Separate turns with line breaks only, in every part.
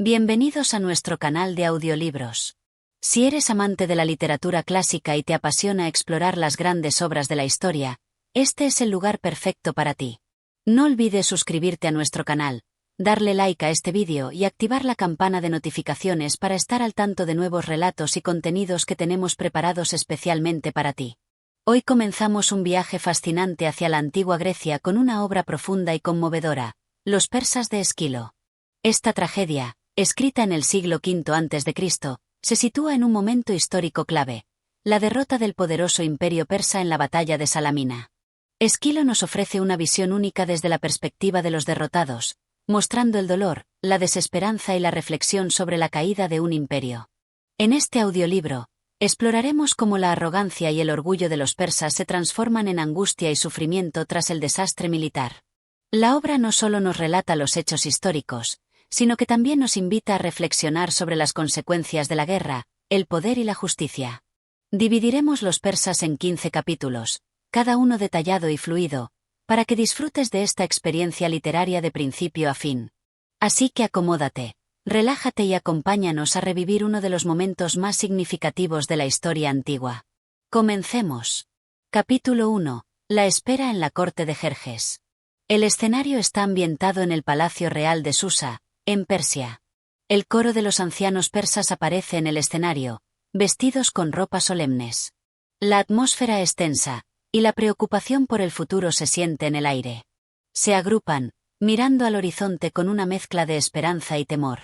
Bienvenidos a nuestro canal de audiolibros. Si eres amante de la literatura clásica y te apasiona explorar las grandes obras de la historia, este es el lugar perfecto para ti. No olvides suscribirte a nuestro canal, darle like a este vídeo y activar la campana de notificaciones para estar al tanto de nuevos relatos y contenidos que tenemos preparados especialmente para ti. Hoy comenzamos un viaje fascinante hacia la antigua Grecia con una obra profunda y conmovedora, Los persas de Esquilo. Esta tragedia, escrita en el siglo V a.C., se sitúa en un momento histórico clave, la derrota del poderoso imperio persa en la batalla de Salamina. Esquilo nos ofrece una visión única desde la perspectiva de los derrotados, mostrando el dolor, la desesperanza y la reflexión sobre la caída de un imperio. En este audiolibro, exploraremos cómo la arrogancia y el orgullo de los persas se transforman en angustia y sufrimiento tras el desastre militar. La obra no solo nos relata los hechos históricos, sino que también nos invita a reflexionar sobre las consecuencias de la guerra, el poder y la justicia. Dividiremos los persas en 15 capítulos, cada uno detallado y fluido, para que disfrutes de esta experiencia literaria de principio a fin. Así que acomódate, relájate y acompáñanos a revivir uno de los momentos más significativos de la historia antigua. Comencemos. Capítulo 1. La espera en la corte de Jerjes. El escenario está ambientado en el Palacio Real de Susa, en Persia. El coro de los ancianos persas aparece en el escenario, vestidos con ropas solemnes. La atmósfera es tensa, y la preocupación por el futuro se siente en el aire. Se agrupan, mirando al horizonte con una mezcla de esperanza y temor.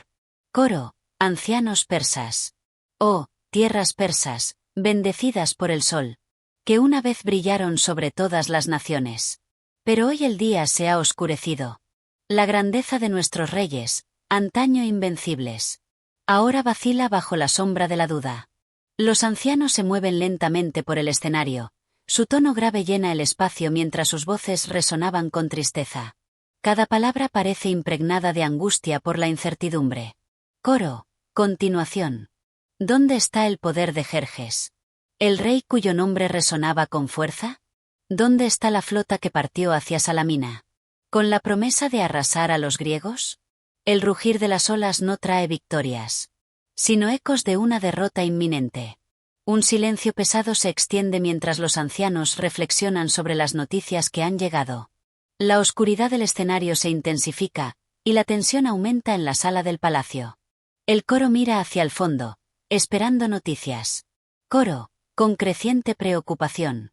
Coro, ancianos persas. Oh, tierras persas, bendecidas por el sol, que una vez brillaron sobre todas las naciones. Pero hoy el día se ha oscurecido. La grandeza de nuestros reyes, antaño invencibles, ahora vacila bajo la sombra de la duda. Los ancianos se mueven lentamente por el escenario, su tono grave llena el espacio mientras sus voces resonaban con tristeza. Cada palabra parece impregnada de angustia por la incertidumbre. Coro, continuación. ¿Dónde está el poder de Jerjes? ¿El rey cuyo nombre resonaba con fuerza? ¿Dónde está la flota que partió hacia Salamina, con la promesa de arrasar a los griegos? El rugir de las olas no trae victorias, sino ecos de una derrota inminente. Un silencio pesado se extiende mientras los ancianos reflexionan sobre las noticias que han llegado. La oscuridad del escenario se intensifica, y la tensión aumenta en la sala del palacio. El coro mira hacia el fondo, esperando noticias. Coro, con creciente preocupación.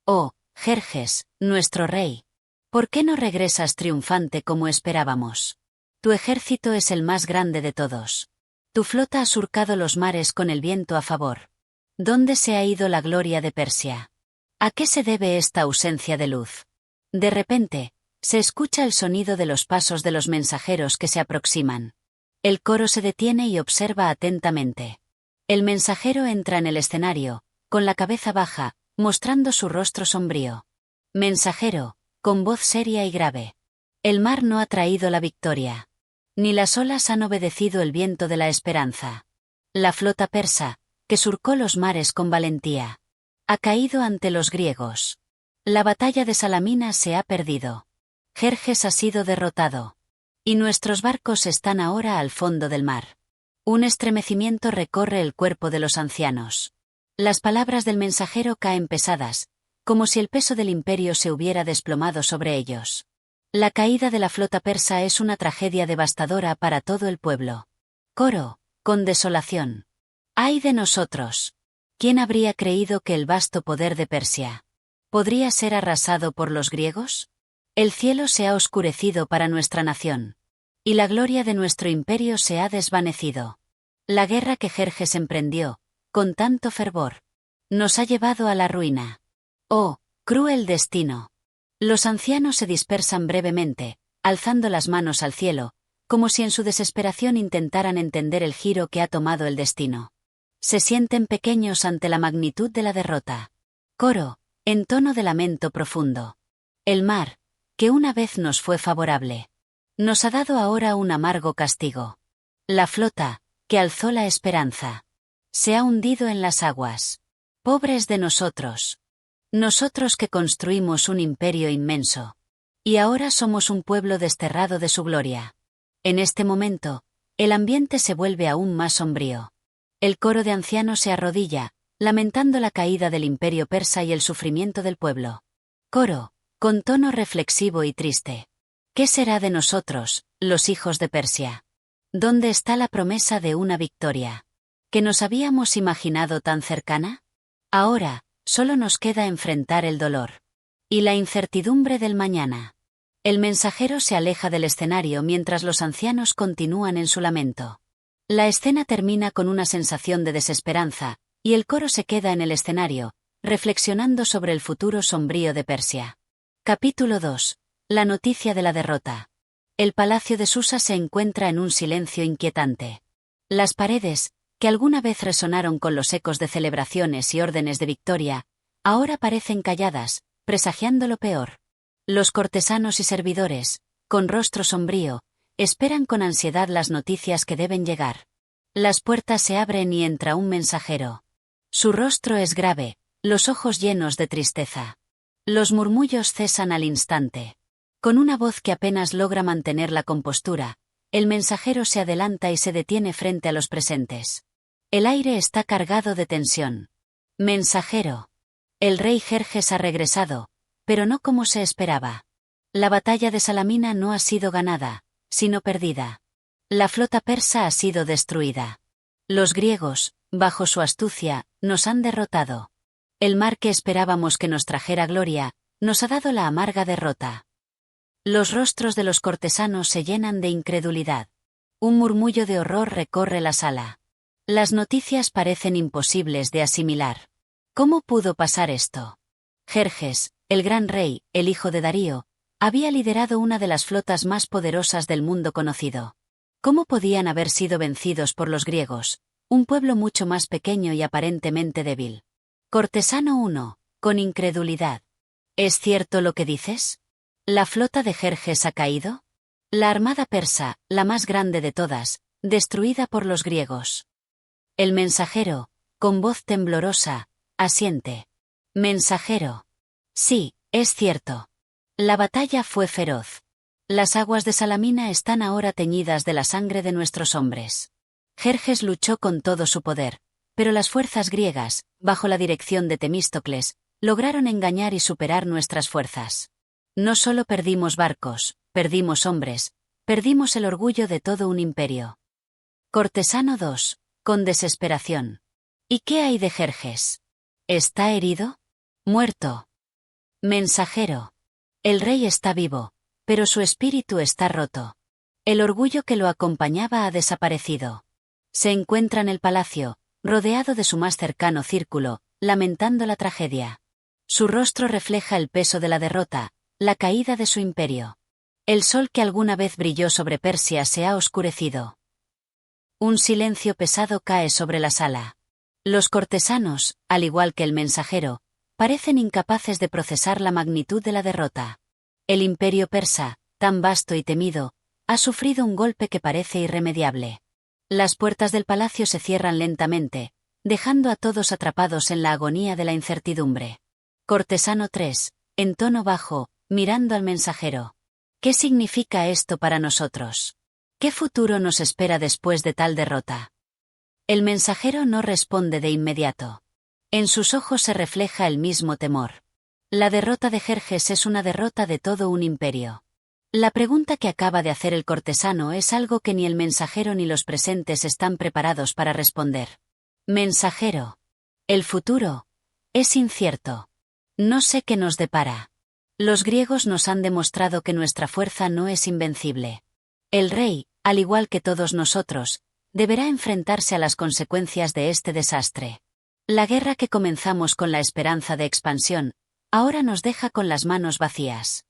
Oh, Jerjes, nuestro rey. ¿Por qué no regresas triunfante como esperábamos? Tu ejército es el más grande de todos. Tu flota ha surcado los mares con el viento a favor. ¿Dónde se ha ido la gloria de Persia? ¿A qué se debe esta ausencia de luz? De repente, se escucha el sonido de los pasos de los mensajeros que se aproximan. El coro se detiene y observa atentamente. El mensajero entra en el escenario, con la cabeza baja, mostrando su rostro sombrío. Mensajero, con voz seria y grave. El mar no ha traído la victoria. Ni las olas han obedecido el viento de la esperanza. La flota persa, que surcó los mares con valentía, ha caído ante los griegos. La batalla de Salamina se ha perdido. Jerjes ha sido derrotado. Y nuestros barcos están ahora al fondo del mar. Un estremecimiento recorre el cuerpo de los ancianos. Las palabras del mensajero caen pesadas, como si el peso del imperio se hubiera desplomado sobre ellos. La caída de la flota persa es una tragedia devastadora para todo el pueblo. Coro, con desolación. ¡Ay de nosotros! ¿Quién habría creído que el vasto poder de Persia podría ser arrasado por los griegos? El cielo se ha oscurecido para nuestra nación. Y la gloria de nuestro imperio se ha desvanecido. La guerra que Jerjes emprendió, con tanto fervor, nos ha llevado a la ruina. ¡Oh, cruel destino! Los ancianos se dispersan brevemente, alzando las manos al cielo, como si en su desesperación intentaran entender el giro que ha tomado el destino. Se sienten pequeños ante la magnitud de la derrota. Coro, en tono de lamento profundo. El mar, que una vez nos fue favorable, nos ha dado ahora un amargo castigo. La flota, que alzó la esperanza, se ha hundido en las aguas. Pobres de nosotros. Nosotros que construimos un imperio inmenso. Y ahora somos un pueblo desterrado de su gloria. En este momento, El ambiente se vuelve aún más sombrío. El coro de ancianos se arrodilla, lamentando la caída del imperio persa y el sufrimiento del pueblo. Coro, con tono reflexivo y triste. ¿Qué será de nosotros, los hijos de Persia? ¿Dónde está la promesa de una victoria? ¿Que nos habíamos imaginado tan cercana? Ahora, solo nos queda enfrentar el dolor. Y la incertidumbre del mañana. El mensajero se aleja del escenario mientras los ancianos continúan en su lamento. La escena termina con una sensación de desesperanza, y el coro se queda en el escenario, reflexionando sobre el futuro sombrío de Persia. Capítulo 2. La noticia de la derrota. El palacio de Susa se encuentra en un silencio inquietante. Las paredes, que alguna vez resonaron con los ecos de celebraciones y órdenes de victoria, ahora parecen calladas, presagiando lo peor. Los cortesanos y servidores, con rostro sombrío, esperan con ansiedad las noticias que deben llegar. Las puertas se abren y entra un mensajero. Su rostro es grave, los ojos llenos de tristeza. Los murmullos cesan al instante. Con una voz que apenas logra mantener la compostura, el mensajero se adelanta y se detiene frente a los presentes. El aire está cargado de tensión. Mensajero. El rey Jerjes ha regresado, pero no como se esperaba. La batalla de Salamina no ha sido ganada, sino perdida. La flota persa ha sido destruida. Los griegos, bajo su astucia, nos han derrotado. El mar que esperábamos que nos trajera gloria, nos ha dado la amarga derrota. Los rostros de los cortesanos se llenan de incredulidad. Un murmullo de horror recorre la sala. Las noticias parecen imposibles de asimilar. ¿Cómo pudo pasar esto? Jerjes, el gran rey, el hijo de Darío, había liderado una de las flotas más poderosas del mundo conocido. ¿Cómo podían haber sido vencidos por los griegos, un pueblo mucho más pequeño y aparentemente débil? Cortesano 1, con incredulidad. ¿Es cierto lo que dices? ¿La flota de Jerjes ha caído? La armada persa, la más grande de todas, destruida por los griegos. El mensajero, con voz temblorosa, asiente. Mensajero. Sí, es cierto. La batalla fue feroz. Las aguas de Salamina están ahora teñidas de la sangre de nuestros hombres. Jerjes luchó con todo su poder, pero las fuerzas griegas, bajo la dirección de Temístocles, lograron engañar y superar nuestras fuerzas. No solo perdimos barcos, perdimos hombres, perdimos el orgullo de todo un imperio. Cortesano 2, con desesperación. ¿Y qué hay de Jerjes? ¿Está herido? Muerto. Mensajero. El rey está vivo, pero su espíritu está roto. El orgullo que lo acompañaba ha desaparecido. Se encuentra en el palacio, rodeado de su más cercano círculo, lamentando la tragedia. Su rostro refleja el peso de la derrota, la caída de su imperio. El sol que alguna vez brilló sobre Persia se ha oscurecido. Un silencio pesado cae sobre la sala. Los cortesanos, al igual que el mensajero, parecen incapaces de procesar la magnitud de la derrota. El imperio persa, tan vasto y temido, ha sufrido un golpe que parece irremediable. Las puertas del palacio se cierran lentamente, dejando a todos atrapados en la agonía de la incertidumbre. Cortesano 3, en tono bajo, mirando al mensajero. ¿Qué significa esto para nosotros? ¿Qué futuro nos espera después de tal derrota? El mensajero no responde de inmediato. En sus ojos se refleja el mismo temor. La derrota de Jerjes es una derrota de todo un imperio. La pregunta que acaba de hacer el cortesano es algo que ni el mensajero ni los presentes están preparados para responder. Mensajero. El futuro es incierto. No sé qué nos depara. Los griegos nos han demostrado que nuestra fuerza no es invencible. El rey, al igual que todos nosotros, deberá enfrentarse a las consecuencias de este desastre. La guerra que comenzamos con la esperanza de expansión, ahora nos deja con las manos vacías.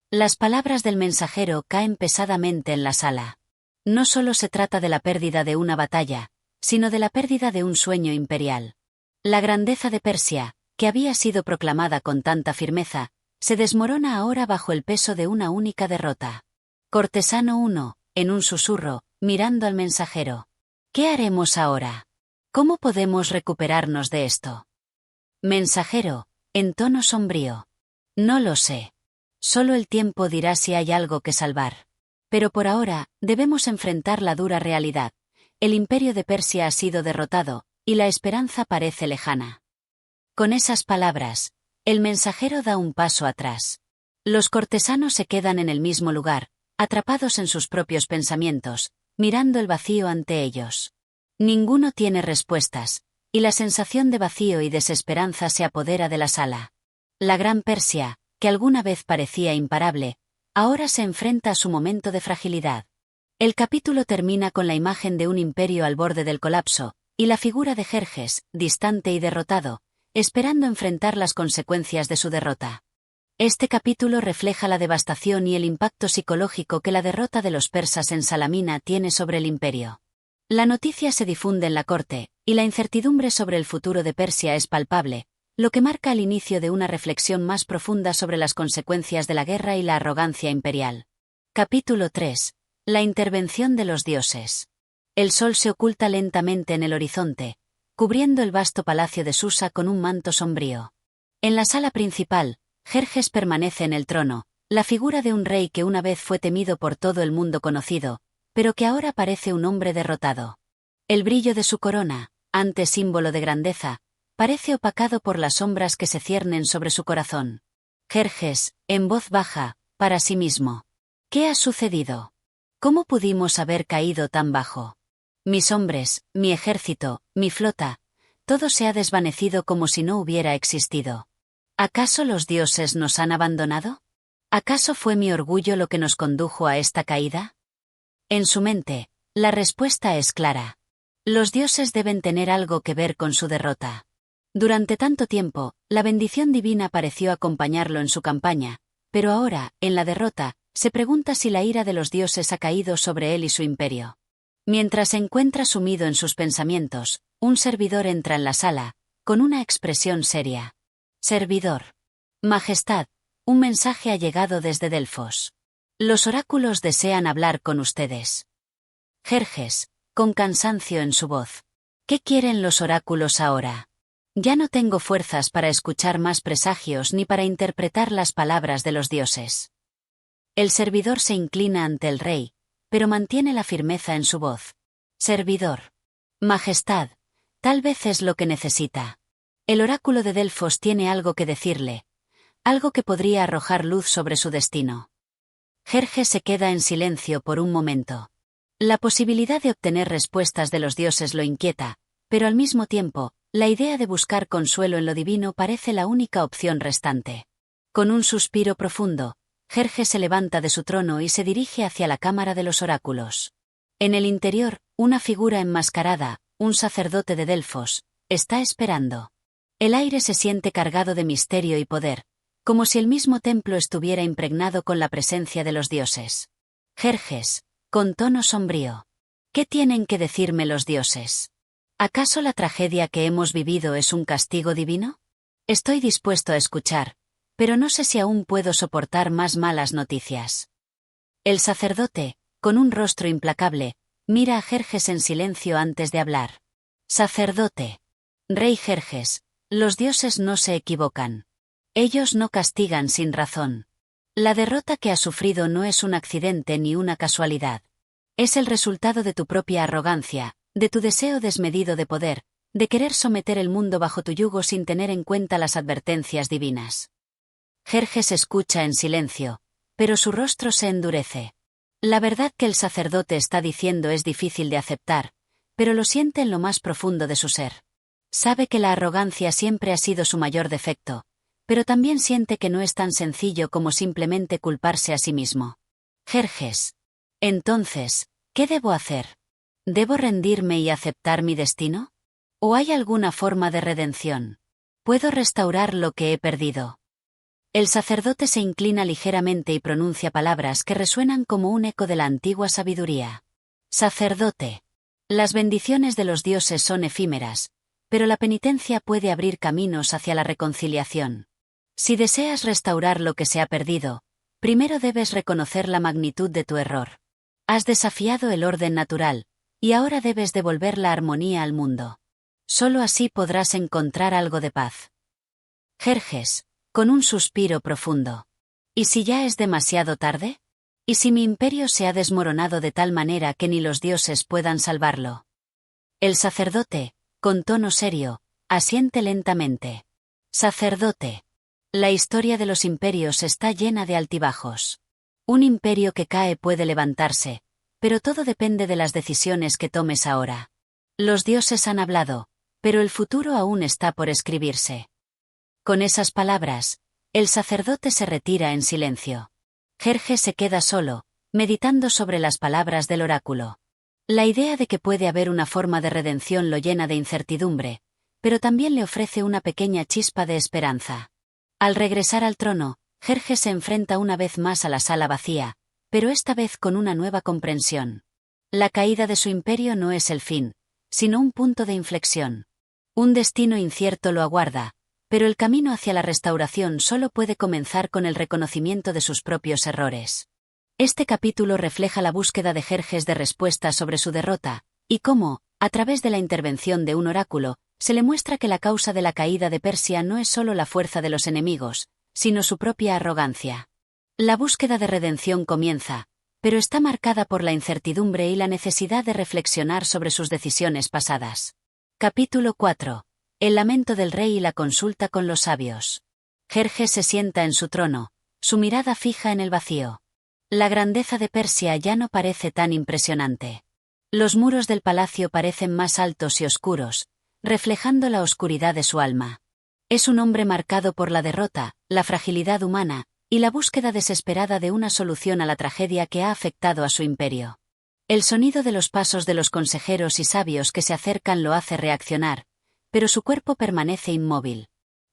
Las palabras del mensajero caen pesadamente en la sala. No solo se trata de la pérdida de una batalla, sino de la pérdida de un sueño imperial. La grandeza de Persia, que había sido proclamada con tanta firmeza, se desmorona ahora bajo el peso de una única derrota. Cortesano 1, en un susurro, mirando al mensajero. ¿Qué haremos ahora? ¿Cómo podemos recuperarnos de esto? Mensajero, en tono sombrío. No lo sé. Solo el tiempo dirá si hay algo que salvar. Pero por ahora, debemos enfrentar la dura realidad. El imperio de Persia ha sido derrotado, y la esperanza parece lejana. Con esas palabras, el mensajero da un paso atrás. Los cortesanos se quedan en el mismo lugar, atrapados en sus propios pensamientos, mirando el vacío ante ellos. Ninguno tiene respuestas, y la sensación de vacío y desesperanza se apodera de la sala. La Gran Persia, que alguna vez parecía imparable, ahora se enfrenta a su momento de fragilidad. El capítulo termina con la imagen de un imperio al borde del colapso, y la figura de Jerjes, distante y derrotado, esperando enfrentar las consecuencias de su derrota. Este capítulo refleja la devastación y el impacto psicológico que la derrota de los persas en Salamina tiene sobre el imperio. La noticia se difunde en la corte, y la incertidumbre sobre el futuro de Persia es palpable, lo que marca el inicio de una reflexión más profunda sobre las consecuencias de la guerra y la arrogancia imperial. Capítulo 3. La intervención de los dioses. El sol se oculta lentamente en el horizonte, cubriendo el vasto palacio de Susa con un manto sombrío. En la sala principal, Jerjes permanece en el trono, la figura de un rey que una vez fue temido por todo el mundo conocido, pero que ahora parece un hombre derrotado. El brillo de su corona, antes símbolo de grandeza, parece opacado por las sombras que se ciernen sobre su corazón. Jerjes, en voz baja, para sí mismo. ¿Qué ha sucedido? ¿Cómo pudimos haber caído tan bajo? Mis hombres, mi ejército, mi flota, todo se ha desvanecido como si no hubiera existido. ¿Acaso los dioses nos han abandonado? ¿Acaso fue mi orgullo lo que nos condujo a esta caída? En su mente, la respuesta es clara. Los dioses deben tener algo que ver con su derrota. Durante tanto tiempo, la bendición divina pareció acompañarlo en su campaña, pero ahora, en la derrota, se pregunta si la ira de los dioses ha caído sobre él y su imperio. Mientras se encuentra sumido en sus pensamientos, un servidor entra en la sala, con una expresión seria. Servidor. Majestad, un mensaje ha llegado desde Delfos. Los oráculos desean hablar con ustedes. Jerjes, con cansancio en su voz. ¿Qué quieren los oráculos ahora? Ya no tengo fuerzas para escuchar más presagios ni para interpretar las palabras de los dioses. El servidor se inclina ante el rey, pero mantiene la firmeza en su voz. Servidor. Majestad, tal vez es lo que necesita. El oráculo de Delfos tiene algo que decirle, algo que podría arrojar luz sobre su destino. Jerjes se queda en silencio por un momento. La posibilidad de obtener respuestas de los dioses lo inquieta, pero al mismo tiempo, la idea de buscar consuelo en lo divino parece la única opción restante. Con un suspiro profundo, Jerjes se levanta de su trono y se dirige hacia la cámara de los oráculos. En el interior, una figura enmascarada, un sacerdote de Delfos, está esperando. El aire se siente cargado de misterio y poder, como si el mismo templo estuviera impregnado con la presencia de los dioses. Jerjes, con tono sombrío. ¿Qué tienen que decirme los dioses? ¿Acaso la tragedia que hemos vivido es un castigo divino? Estoy dispuesto a escuchar, pero no sé si aún puedo soportar más malas noticias. El sacerdote, con un rostro implacable, mira a Jerjes en silencio antes de hablar. Sacerdote. Rey Jerjes, los dioses no se equivocan. Ellos no castigan sin razón. La derrota que has sufrido no es un accidente ni una casualidad. Es el resultado de tu propia arrogancia, de tu deseo desmedido de poder, de querer someter el mundo bajo tu yugo sin tener en cuenta las advertencias divinas. Jerjes escucha en silencio, pero su rostro se endurece. La verdad que el sacerdote está diciendo es difícil de aceptar, pero lo siente en lo más profundo de su ser. Sabe que la arrogancia siempre ha sido su mayor defecto, pero también siente que no es tan sencillo como simplemente culparse a sí mismo. Jerjes. Entonces, ¿qué debo hacer? ¿Debo rendirme y aceptar mi destino? ¿O hay alguna forma de redención? ¿Puedo restaurar lo que he perdido? El sacerdote se inclina ligeramente y pronuncia palabras que resuenan como un eco de la antigua sabiduría. Sacerdote. Las bendiciones de los dioses son efímeras, pero la penitencia puede abrir caminos hacia la reconciliación. Si deseas restaurar lo que se ha perdido, primero debes reconocer la magnitud de tu error. Has desafiado el orden natural, y ahora debes devolver la armonía al mundo. Solo así podrás encontrar algo de paz. Jerjes, con un suspiro profundo. ¿Y si ya es demasiado tarde? ¿Y si mi imperio se ha desmoronado de tal manera que ni los dioses puedan salvarlo? El sacerdote, con tono serio, asiente lentamente. Sacerdote. La historia de los imperios está llena de altibajos. Un imperio que cae puede levantarse, pero todo depende de las decisiones que tomes ahora. Los dioses han hablado, pero el futuro aún está por escribirse. Con esas palabras, el sacerdote se retira en silencio. Jerjes se queda solo, meditando sobre las palabras del oráculo. La idea de que puede haber una forma de redención lo llena de incertidumbre, pero también le ofrece una pequeña chispa de esperanza. Al regresar al trono, Jerjes se enfrenta una vez más a la sala vacía, pero esta vez con una nueva comprensión. La caída de su imperio no es el fin, sino un punto de inflexión. Un destino incierto lo aguarda, pero el camino hacia la restauración solo puede comenzar con el reconocimiento de sus propios errores. Este capítulo refleja la búsqueda de Jerjes de respuestas sobre su derrota, y cómo, a través de la intervención de un oráculo, se le muestra que la causa de la caída de Persia no es solo la fuerza de los enemigos, sino su propia arrogancia. La búsqueda de redención comienza, pero está marcada por la incertidumbre y la necesidad de reflexionar sobre sus decisiones pasadas. Capítulo 4. El lamento del rey y la consulta con los sabios. Jerjes se sienta en su trono, su mirada fija en el vacío. La grandeza de Persia ya no parece tan impresionante. Los muros del palacio parecen más altos y oscuros, reflejando la oscuridad de su alma. Es un hombre marcado por la derrota, la fragilidad humana, y la búsqueda desesperada de una solución a la tragedia que ha afectado a su imperio. El sonido de los pasos de los consejeros y sabios que se acercan lo hace reaccionar, pero su cuerpo permanece inmóvil.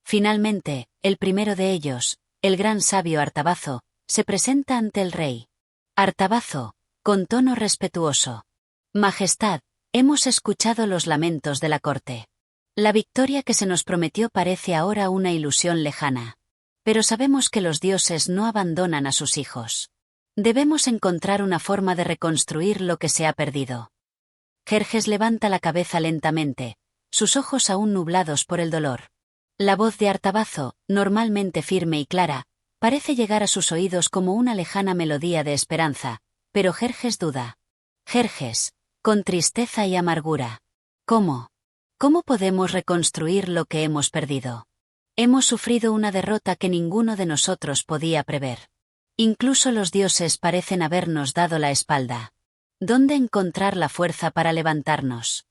Finalmente, el primero de ellos, el gran sabio Artabazo, se presenta ante el rey. Artabazo, con tono respetuoso. Majestad, hemos escuchado los lamentos de la corte. La victoria que se nos prometió parece ahora una ilusión lejana. Pero sabemos que los dioses no abandonan a sus hijos. Debemos encontrar una forma de reconstruir lo que se ha perdido. Jerjes levanta la cabeza lentamente, sus ojos aún nublados por el dolor. La voz de Artabazo, normalmente firme y clara, parece llegar a sus oídos como una lejana melodía de esperanza, pero Jerjes duda. Jerjes, con tristeza y amargura. ¿Cómo? ¿Cómo podemos reconstruir lo que hemos perdido? Hemos sufrido una derrota que ninguno de nosotros podía prever. Incluso los dioses parecen habernos dado la espalda. ¿Dónde encontrar la fuerza para levantarnos?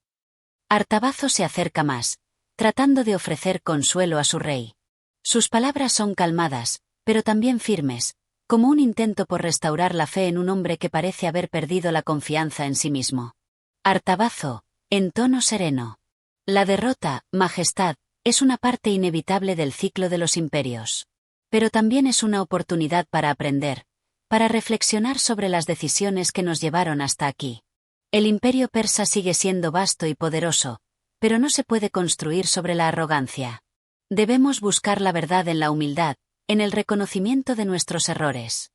Artabazo se acerca más, tratando de ofrecer consuelo a su rey. Sus palabras son calmadas, pero también firmes, como un intento por restaurar la fe en un hombre que parece haber perdido la confianza en sí mismo. Artabazo, en tono sereno. La derrota, Majestad, es una parte inevitable del ciclo de los imperios. Pero también es una oportunidad para aprender, para reflexionar sobre las decisiones que nos llevaron hasta aquí. El imperio persa sigue siendo vasto y poderoso, pero no se puede construir sobre la arrogancia. Debemos buscar la verdad en la humildad, en el reconocimiento de nuestros errores.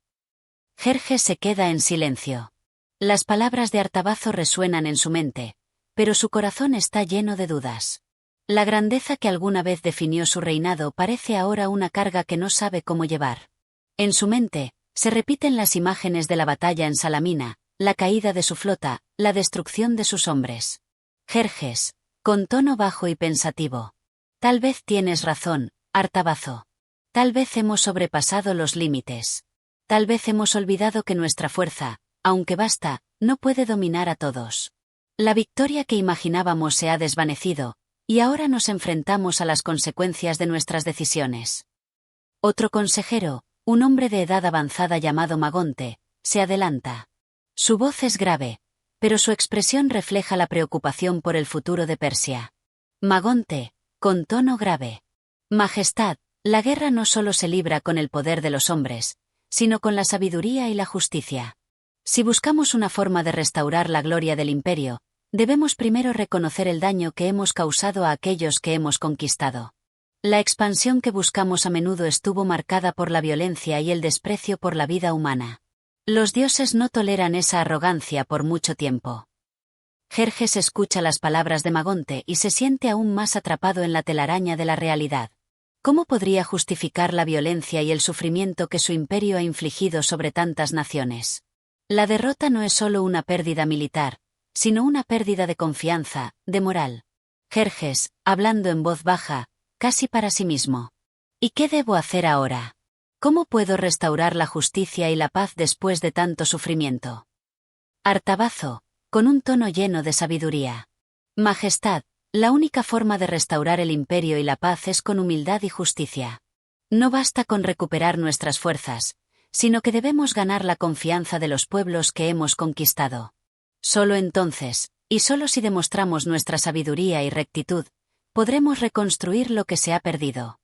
Jerjes se queda en silencio. Las palabras de Artabazo resuenan en su mente, pero su corazón está lleno de dudas. La grandeza que alguna vez definió su reinado parece ahora una carga que no sabe cómo llevar. En su mente, se repiten las imágenes de la batalla en Salamina, la caída de su flota, la destrucción de sus hombres. Jerjes, con tono bajo y pensativo. Tal vez tienes razón, Artabazo. Tal vez hemos sobrepasado los límites. Tal vez hemos olvidado que nuestra fuerza, aunque vasta, no puede dominar a todos. La victoria que imaginábamos se ha desvanecido, y ahora nos enfrentamos a las consecuencias de nuestras decisiones. Otro consejero, un hombre de edad avanzada llamado Magonte, se adelanta. Su voz es grave, pero su expresión refleja la preocupación por el futuro de Persia. Magonte, con tono grave. Majestad, la guerra no solo se libra con el poder de los hombres, sino con la sabiduría y la justicia. Si buscamos una forma de restaurar la gloria del imperio, debemos primero reconocer el daño que hemos causado a aquellos que hemos conquistado. La expansión que buscamos a menudo estuvo marcada por la violencia y el desprecio por la vida humana. Los dioses no toleran esa arrogancia por mucho tiempo. Jerjes escucha las palabras de Magonte y se siente aún más atrapado en la telaraña de la realidad. ¿Cómo podría justificar la violencia y el sufrimiento que su imperio ha infligido sobre tantas naciones? La derrota no es solo una pérdida militar, sino una pérdida de confianza, de moral. Jerjes, hablando en voz baja, casi para sí mismo. ¿Y qué debo hacer ahora? ¿Cómo puedo restaurar la justicia y la paz después de tanto sufrimiento? Artabazo, con un tono lleno de sabiduría. Majestad, la única forma de restaurar el imperio y la paz es con humildad y justicia. No basta con recuperar nuestras fuerzas, sino que debemos ganar la confianza de los pueblos que hemos conquistado. Solo entonces, y solo si demostramos nuestra sabiduría y rectitud, podremos reconstruir lo que se ha perdido.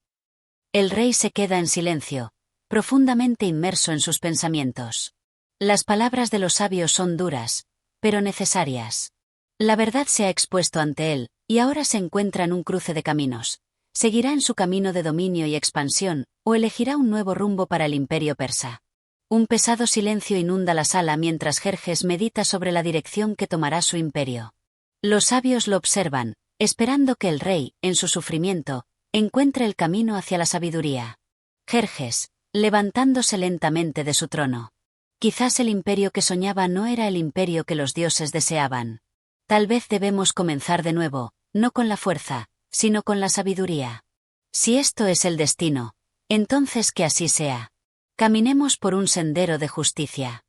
El rey se queda en silencio, profundamente inmerso en sus pensamientos. Las palabras de los sabios son duras, pero necesarias. La verdad se ha expuesto ante él, y ahora se encuentra en un cruce de caminos. ¿Seguirá en su camino de dominio y expansión, o elegirá un nuevo rumbo para el imperio persa? Un pesado silencio inunda la sala mientras Jerjes medita sobre la dirección que tomará su imperio. Los sabios lo observan, esperando que el rey, en su sufrimiento, encuentre el camino hacia la sabiduría. Jerjes, levantándose lentamente de su trono. Quizás el imperio que soñaba no era el imperio que los dioses deseaban. Tal vez debemos comenzar de nuevo, no con la fuerza, sino con la sabiduría. Si esto es el destino, entonces que así sea. Caminemos por un sendero de justicia.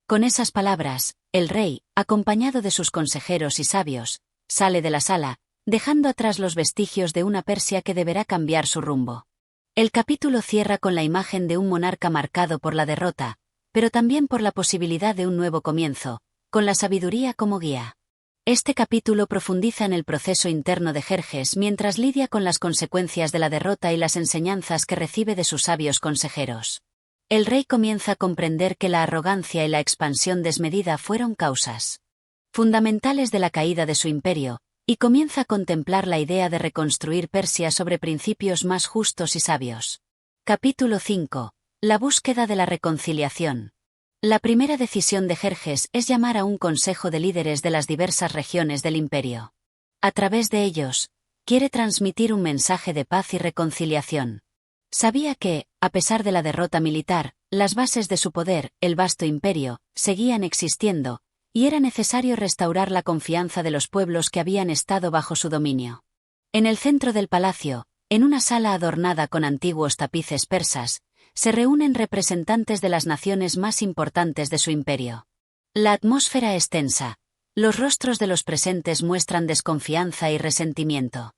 Con esas palabras, el rey, acompañado de sus consejeros y sabios, sale de la sala, dejando atrás los vestigios de una Persia que deberá cambiar su rumbo. El capítulo cierra con la imagen de un monarca marcado por la derrota, pero también por la posibilidad de un nuevo comienzo, con la sabiduría como guía. Este capítulo profundiza en el proceso interno de Jerjes mientras lidia con las consecuencias de la derrota y las enseñanzas que recibe de sus sabios consejeros. El rey comienza a comprender que la arrogancia y la expansión desmedida fueron causas fundamentales de la caída de su imperio, y comienza a contemplar la idea de reconstruir Persia sobre principios más justos y sabios. Capítulo 5. La búsqueda de la reconciliación. La primera decisión de Jerjes es llamar a un consejo de líderes de las diversas regiones del imperio. A través de ellos, quiere transmitir un mensaje de paz y reconciliación. Sabía que, a pesar de la derrota militar, las bases de su poder, el vasto imperio, seguían existiendo, y era necesario restaurar la confianza de los pueblos que habían estado bajo su dominio. En el centro del palacio, en una sala adornada con antiguos tapices persas, se reúnen representantes de las naciones más importantes de su imperio. La atmósfera es tensa. Los rostros de los presentes muestran desconfianza y resentimiento.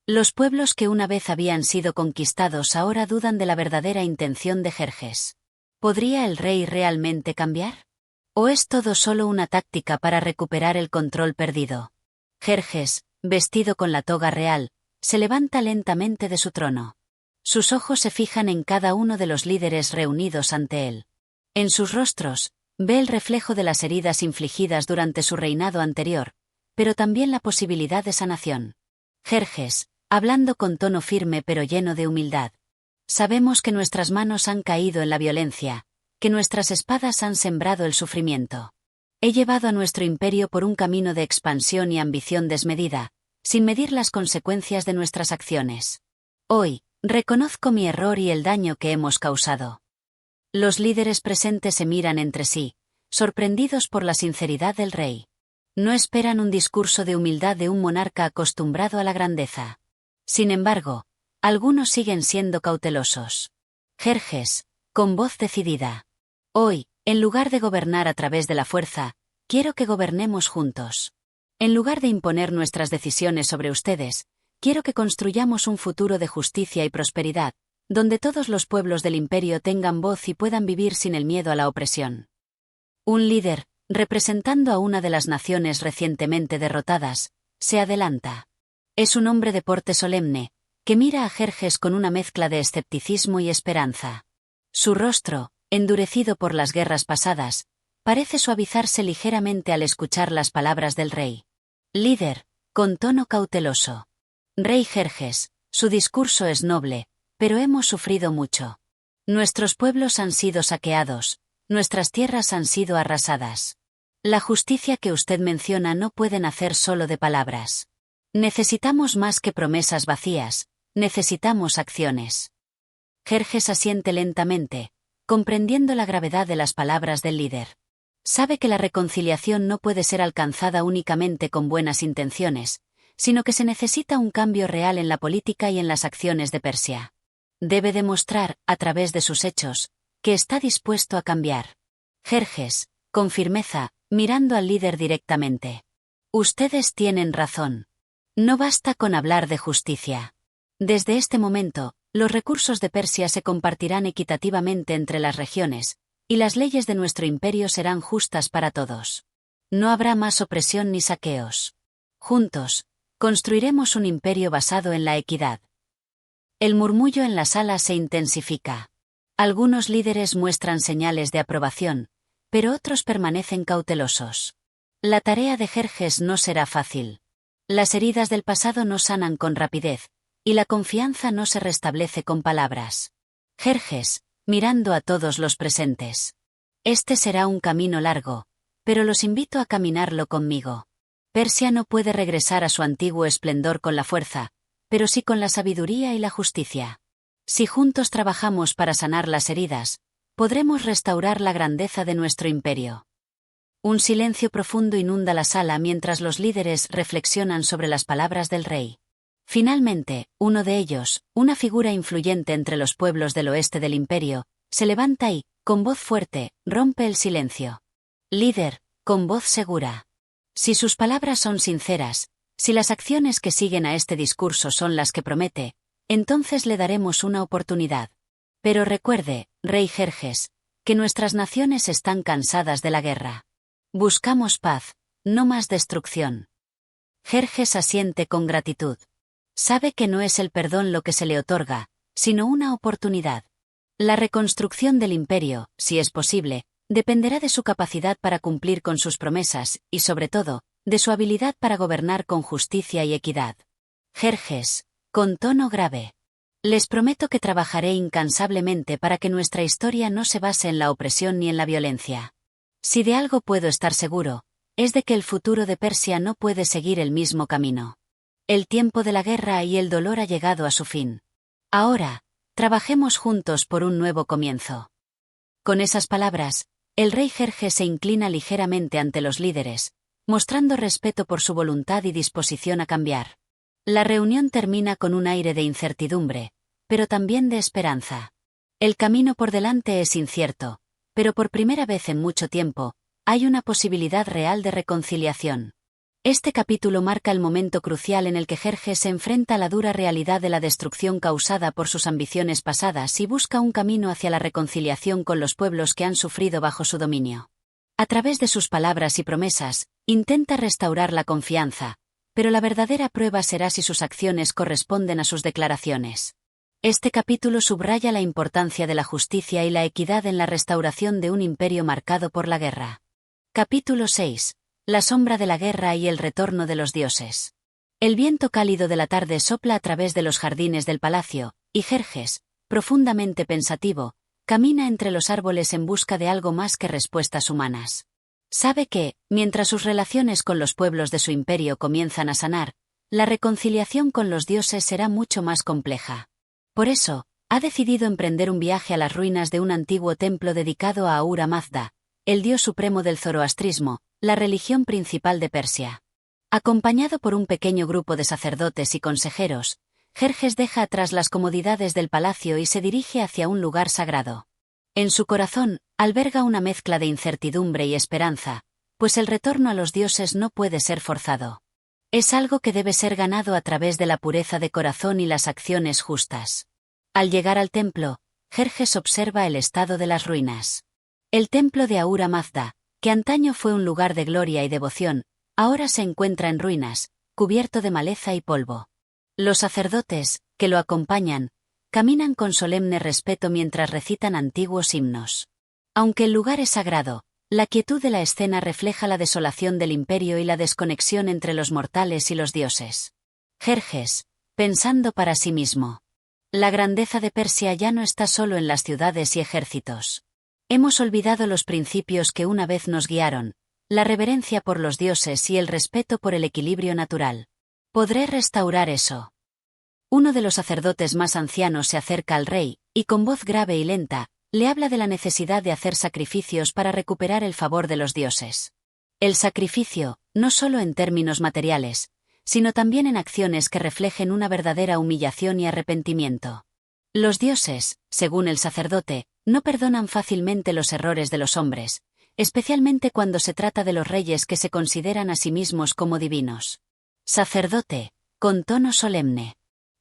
Los pueblos que una vez habían sido conquistados ahora dudan de la verdadera intención de Jerjes. ¿Podría el rey realmente cambiar? ¿O es todo solo una táctica para recuperar el control perdido? Jerjes, vestido con la toga real, se levanta lentamente de su trono. Sus ojos se fijan en cada uno de los líderes reunidos ante él. En sus rostros, ve el reflejo de las heridas infligidas durante su reinado anterior, pero también la posibilidad de sanación. Jerjes, hablando con tono firme pero lleno de humildad. Sabemos que nuestras manos han caído en la violencia, que nuestras espadas han sembrado el sufrimiento. He llevado a nuestro imperio por un camino de expansión y ambición desmedida, sin medir las consecuencias de nuestras acciones. Hoy, reconozco mi error y el daño que hemos causado. Los líderes presentes se miran entre sí, sorprendidos por la sinceridad del rey. No esperan un discurso de humildad de un monarca acostumbrado a la grandeza. Sin embargo, algunos siguen siendo cautelosos. Jerjes, con voz decidida. Hoy, en lugar de gobernar a través de la fuerza, quiero que gobernemos juntos. En lugar de imponer nuestras decisiones sobre ustedes, quiero que construyamos un futuro de justicia y prosperidad, donde todos los pueblos del imperio tengan voz y puedan vivir sin el miedo a la opresión. Un líder, representando a una de las naciones recientemente derrotadas, se adelanta. Es un hombre de porte solemne, que mira a Jerjes con una mezcla de escepticismo y esperanza. Su rostro, endurecido por las guerras pasadas, parece suavizarse ligeramente al escuchar las palabras del rey. Líder, con tono cauteloso. Rey Jerjes, su discurso es noble, pero hemos sufrido mucho. Nuestros pueblos han sido saqueados, nuestras tierras han sido arrasadas. La justicia que usted menciona no puede nacer solo de palabras. Necesitamos más que promesas vacías, necesitamos acciones. Jerjes asiente lentamente, comprendiendo la gravedad de las palabras del líder. Sabe que la reconciliación no puede ser alcanzada únicamente con buenas intenciones, sino que se necesita un cambio real en la política y en las acciones de Persia. Debe demostrar, a través de sus hechos, que está dispuesto a cambiar. Jerjes, con firmeza, mirando al líder directamente. Ustedes tienen razón. No basta con hablar de justicia. Desde este momento, los recursos de Persia se compartirán equitativamente entre las regiones, y las leyes de nuestro imperio serán justas para todos. No habrá más opresión ni saqueos. Juntos, construiremos un imperio basado en la equidad. El murmullo en la sala se intensifica. Algunos líderes muestran señales de aprobación, pero otros permanecen cautelosos. La tarea de Jerjes no será fácil. Las heridas del pasado no sanan con rapidez, y la confianza no se restablece con palabras. Jerjes, mirando a todos los presentes. Este será un camino largo, pero los invito a caminarlo conmigo. Persia no puede regresar a su antiguo esplendor con la fuerza, pero sí con la sabiduría y la justicia. Si juntos trabajamos para sanar las heridas, podremos restaurar la grandeza de nuestro imperio. Un silencio profundo inunda la sala mientras los líderes reflexionan sobre las palabras del rey. Finalmente, uno de ellos, una figura influyente entre los pueblos del oeste del imperio, se levanta y, con voz fuerte, rompe el silencio. Líder, con voz segura. Si sus palabras son sinceras, si las acciones que siguen a este discurso son las que promete, entonces le daremos una oportunidad. Pero recuerde, rey Jerjes, que nuestras naciones están cansadas de la guerra. Buscamos paz, no más destrucción. Jerjes asiente con gratitud. Sabe que no es el perdón lo que se le otorga, sino una oportunidad. La reconstrucción del imperio, si es posible, dependerá de su capacidad para cumplir con sus promesas y, sobre todo, de su habilidad para gobernar con justicia y equidad. Jerjes, con tono grave. Les prometo que trabajaré incansablemente para que nuestra historia no se base en la opresión ni en la violencia. Si de algo puedo estar seguro, es de que el futuro de Persia no puede seguir el mismo camino. El tiempo de la guerra y el dolor ha llegado a su fin. Ahora, trabajemos juntos por un nuevo comienzo. Con esas palabras, el rey Jerjes se inclina ligeramente ante los líderes, mostrando respeto por su voluntad y disposición a cambiar. La reunión termina con un aire de incertidumbre, pero también de esperanza. El camino por delante es incierto, pero por primera vez en mucho tiempo, hay una posibilidad real de reconciliación. Este capítulo marca el momento crucial en el que Jerjes se enfrenta a la dura realidad de la destrucción causada por sus ambiciones pasadas y busca un camino hacia la reconciliación con los pueblos que han sufrido bajo su dominio. A través de sus palabras y promesas, intenta restaurar la confianza, pero la verdadera prueba será si sus acciones corresponden a sus declaraciones. Este capítulo subraya la importancia de la justicia y la equidad en la restauración de un imperio marcado por la guerra. Capítulo 6. La sombra de la guerra y el retorno de los dioses. El viento cálido de la tarde sopla a través de los jardines del palacio, y Jerjes, profundamente pensativo, camina entre los árboles en busca de algo más que respuestas humanas. Sabe que, mientras sus relaciones con los pueblos de su imperio comienzan a sanar, la reconciliación con los dioses será mucho más compleja. Por eso, ha decidido emprender un viaje a las ruinas de un antiguo templo dedicado a Ahura Mazda, el dios supremo del zoroastrismo, la religión principal de Persia. Acompañado por un pequeño grupo de sacerdotes y consejeros, Jerjes deja atrás las comodidades del palacio y se dirige hacia un lugar sagrado. En su corazón, alberga una mezcla de incertidumbre y esperanza, pues el retorno a los dioses no puede ser forzado. Es algo que debe ser ganado a través de la pureza de corazón y las acciones justas. Al llegar al templo, Jerjes observa el estado de las ruinas. El templo de Ahura Mazda, que antaño fue un lugar de gloria y devoción, ahora se encuentra en ruinas, cubierto de maleza y polvo. Los sacerdotes, que lo acompañan, caminan con solemne respeto mientras recitan antiguos himnos. Aunque el lugar es sagrado, la quietud de la escena refleja la desolación del imperio y la desconexión entre los mortales y los dioses. Jerjes, pensando para sí mismo. La grandeza de Persia ya no está solo en las ciudades y ejércitos. Hemos olvidado los principios que una vez nos guiaron, la reverencia por los dioses y el respeto por el equilibrio natural. ¿Podré restaurar eso? Uno de los sacerdotes más ancianos se acerca al rey, y con voz grave y lenta, le habla de la necesidad de hacer sacrificios para recuperar el favor de los dioses. El sacrificio, no solo en términos materiales, sino también en acciones que reflejen una verdadera humillación y arrepentimiento. Los dioses, según el sacerdote, no perdonan fácilmente los errores de los hombres, especialmente cuando se trata de los reyes que se consideran a sí mismos como divinos. Sacerdote, con tono solemne.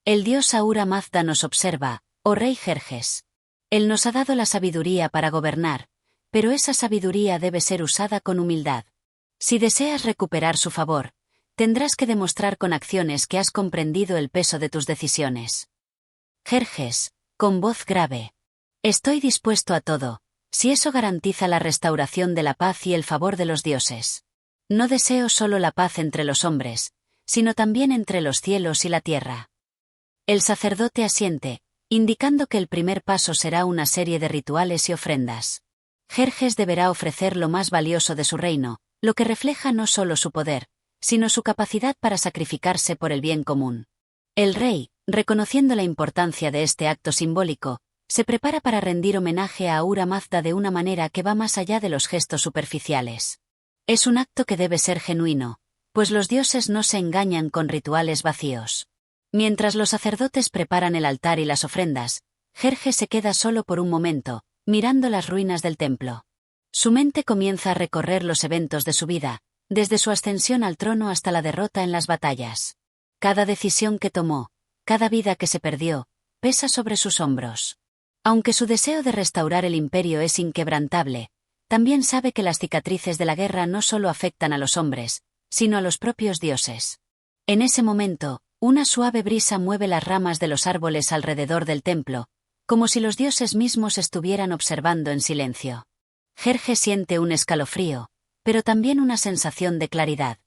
El dios Ahura Mazda nos observa, oh rey Jerjes. Él nos ha dado la sabiduría para gobernar, pero esa sabiduría debe ser usada con humildad. Si deseas recuperar su favor, tendrás que demostrar con acciones que has comprendido el peso de tus decisiones. Jerjes, con voz grave. Estoy dispuesto a todo, si eso garantiza la restauración de la paz y el favor de los dioses. No deseo solo la paz entre los hombres, sino también entre los cielos y la tierra. El sacerdote asiente, indicando que el primer paso será una serie de rituales y ofrendas. Jerjes deberá ofrecer lo más valioso de su reino, lo que refleja no solo su poder, sino su capacidad para sacrificarse por el bien común. El rey, reconociendo la importancia de este acto simbólico, se prepara para rendir homenaje a Ahura Mazda de una manera que va más allá de los gestos superficiales. Es un acto que debe ser genuino, pues los dioses no se engañan con rituales vacíos. Mientras los sacerdotes preparan el altar y las ofrendas, Jerjes se queda solo por un momento, mirando las ruinas del templo. Su mente comienza a recorrer los eventos de su vida, desde su ascensión al trono hasta la derrota en las batallas. Cada decisión que tomó, cada vida que se perdió, pesa sobre sus hombros. Aunque su deseo de restaurar el imperio es inquebrantable, también sabe que las cicatrices de la guerra no solo afectan a los hombres, sino a los propios dioses. En ese momento, una suave brisa mueve las ramas de los árboles alrededor del templo, como si los dioses mismos estuvieran observando en silencio. Jerjes siente un escalofrío, pero también una sensación de claridad.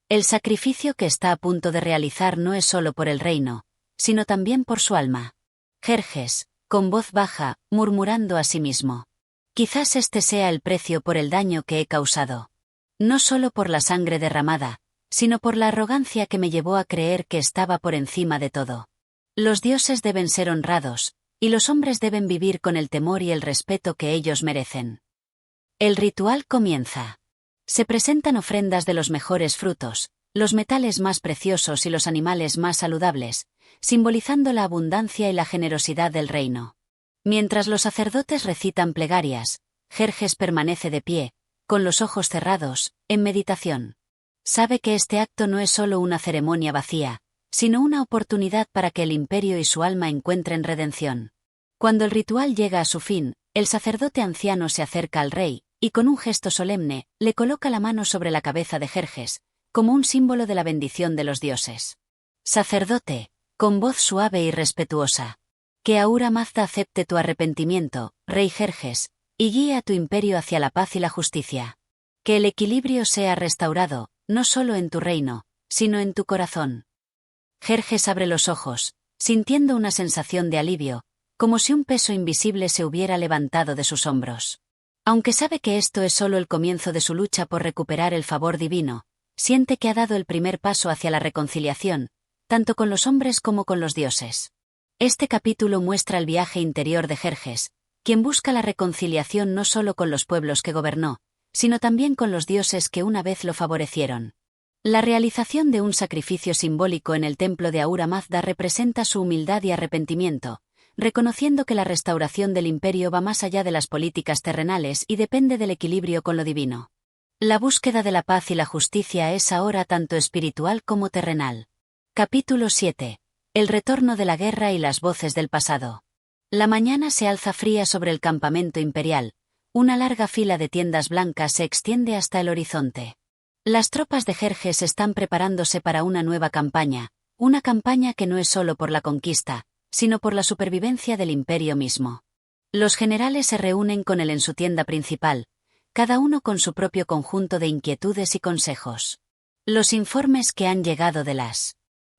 El sacrificio que está a punto de realizar no es solo por el reino, sino también por su alma. Jerjes, con voz baja, murmurando a sí mismo. Quizás este sea el precio por el daño que he causado. No solo por la sangre derramada, sino por la arrogancia que me llevó a creer que estaba por encima de todo. Los dioses deben ser honrados, y los hombres deben vivir con el temor y el respeto que ellos merecen. El ritual comienza. Se presentan ofrendas de los mejores frutos, los metales más preciosos y los animales más saludables, simbolizando la abundancia y la generosidad del reino. Mientras los sacerdotes recitan plegarias, Jerjes permanece de pie, con los ojos cerrados, en meditación. Sabe que este acto no es solo una ceremonia vacía, sino una oportunidad para que el imperio y su alma encuentren redención. Cuando el ritual llega a su fin, el sacerdote anciano se acerca al rey, y con un gesto solemne, le coloca la mano sobre la cabeza de Jerjes, como un símbolo de la bendición de los dioses. Sacerdote, con voz suave y respetuosa. Que Ahura Mazda acepte tu arrepentimiento, rey Jerjes, y guíe a tu imperio hacia la paz y la justicia. Que el equilibrio sea restaurado, no solo en tu reino, sino en tu corazón. Jerjes abre los ojos, sintiendo una sensación de alivio, como si un peso invisible se hubiera levantado de sus hombros. Aunque sabe que esto es solo el comienzo de su lucha por recuperar el favor divino, siente que ha dado el primer paso hacia la reconciliación, tanto con los hombres como con los dioses. Este capítulo muestra el viaje interior de Jerjes, quien busca la reconciliación no solo con los pueblos que gobernó, sino también con los dioses que una vez lo favorecieron. La realización de un sacrificio simbólico en el templo de Ahura Mazda representa su humildad y arrepentimiento, reconociendo que la restauración del imperio va más allá de las políticas terrenales y depende del equilibrio con lo divino. La búsqueda de la paz y la justicia es ahora tanto espiritual como terrenal. Capítulo 7. El retorno de la guerra y las voces del pasado. La mañana se alza fría sobre el campamento imperial. Una larga fila de tiendas blancas se extiende hasta el horizonte. Las tropas de Jerjes están preparándose para una nueva campaña, una campaña que no es solo por la conquista, sino por la supervivencia del imperio mismo. Los generales se reúnen con él en su tienda principal, cada uno con su propio conjunto de inquietudes y consejos. Los informes que han llegado de las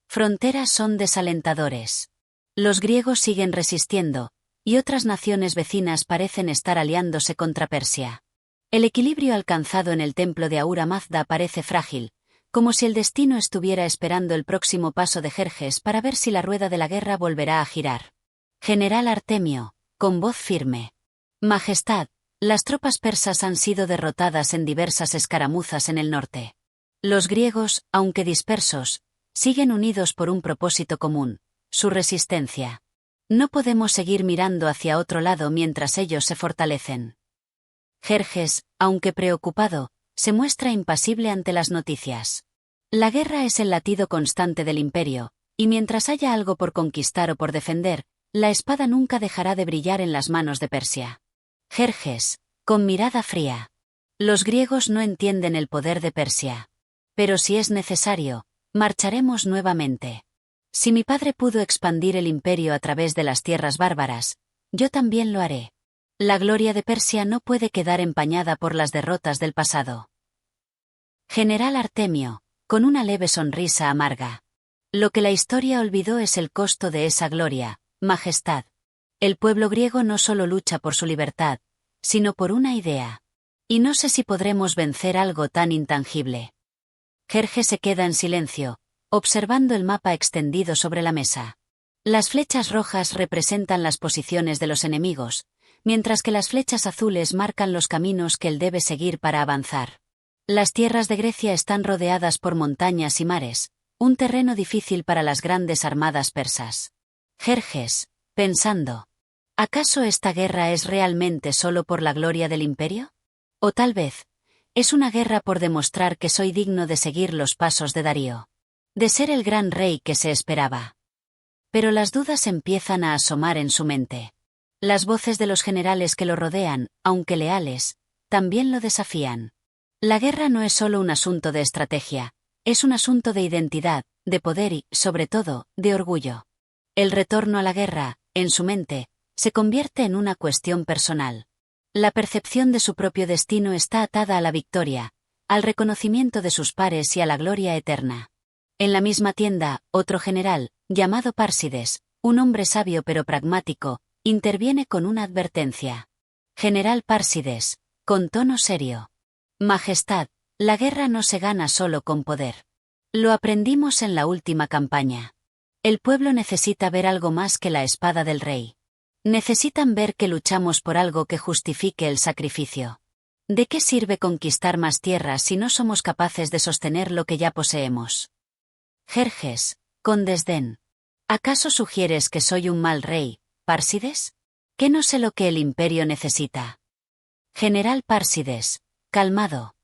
fronteras son desalentadores. Los griegos siguen resistiendo, y otras naciones vecinas parecen estar aliándose contra Persia. El equilibrio alcanzado en el templo de Ahura Mazda parece frágil, como si el destino estuviera esperando el próximo paso de Jerjes para ver si la rueda de la guerra volverá a girar. General Artemio, con voz firme. Majestad, las tropas persas han sido derrotadas en diversas escaramuzas en el norte. Los griegos, aunque dispersos, siguen unidos por un propósito común, su resistencia. No podemos seguir mirando hacia otro lado mientras ellos se fortalecen. Jerjes, aunque preocupado, se muestra impasible ante las noticias. La guerra es el latido constante del imperio, y mientras haya algo por conquistar o por defender, la espada nunca dejará de brillar en las manos de Persia. Jerjes, con mirada fría. Los griegos no entienden el poder de Persia. Pero si es necesario, marcharemos nuevamente. Si mi padre pudo expandir el imperio a través de las tierras bárbaras, yo también lo haré. La gloria de Persia no puede quedar empañada por las derrotas del pasado. General Artemio, con una leve sonrisa amarga. Lo que la historia olvidó es el costo de esa gloria, Majestad. El pueblo griego no solo lucha por su libertad, sino por una idea. Y no sé si podremos vencer algo tan intangible. Jerjes se queda en silencio, observando el mapa extendido sobre la mesa. Las flechas rojas representan las posiciones de los enemigos, mientras que las flechas azules marcan los caminos que él debe seguir para avanzar. Las tierras de Grecia están rodeadas por montañas y mares, un terreno difícil para las grandes armadas persas. Jerjes, pensando, ¿acaso esta guerra es realmente solo por la gloria del imperio? O tal vez, es una guerra por demostrar que soy digno de seguir los pasos de Darío. De ser el gran rey que se esperaba. Pero las dudas empiezan a asomar en su mente. Las voces de los generales que lo rodean, aunque leales, también lo desafían. La guerra no es solo un asunto de estrategia, es un asunto de identidad, de poder y, sobre todo, de orgullo. El retorno a la guerra, en su mente, se convierte en una cuestión personal. La percepción de su propio destino está atada a la victoria, al reconocimiento de sus pares y a la gloria eterna. En la misma tienda, otro general, llamado Pársides, un hombre sabio pero pragmático, interviene con una advertencia. General Pársides, con tono serio. Majestad, la guerra no se gana solo con poder. Lo aprendimos en la última campaña. El pueblo necesita ver algo más que la espada del rey. Necesitan ver que luchamos por algo que justifique el sacrificio. ¿De qué sirve conquistar más tierras si no somos capaces de sostener lo que ya poseemos? Jerjes, con desdén. ¿Acaso sugieres que soy un mal rey, Pársides? ¿Que no sé lo que el imperio necesita? General Pársides, calmado.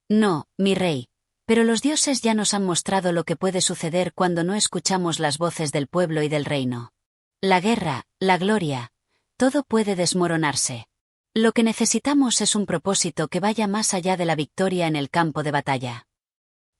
No, mi rey, pero los dioses ya nos han mostrado lo que puede suceder cuando no escuchamos las voces del pueblo y del reino. La guerra, la gloria, todo puede desmoronarse. Lo que necesitamos es un propósito que vaya más allá de la victoria en el campo de batalla.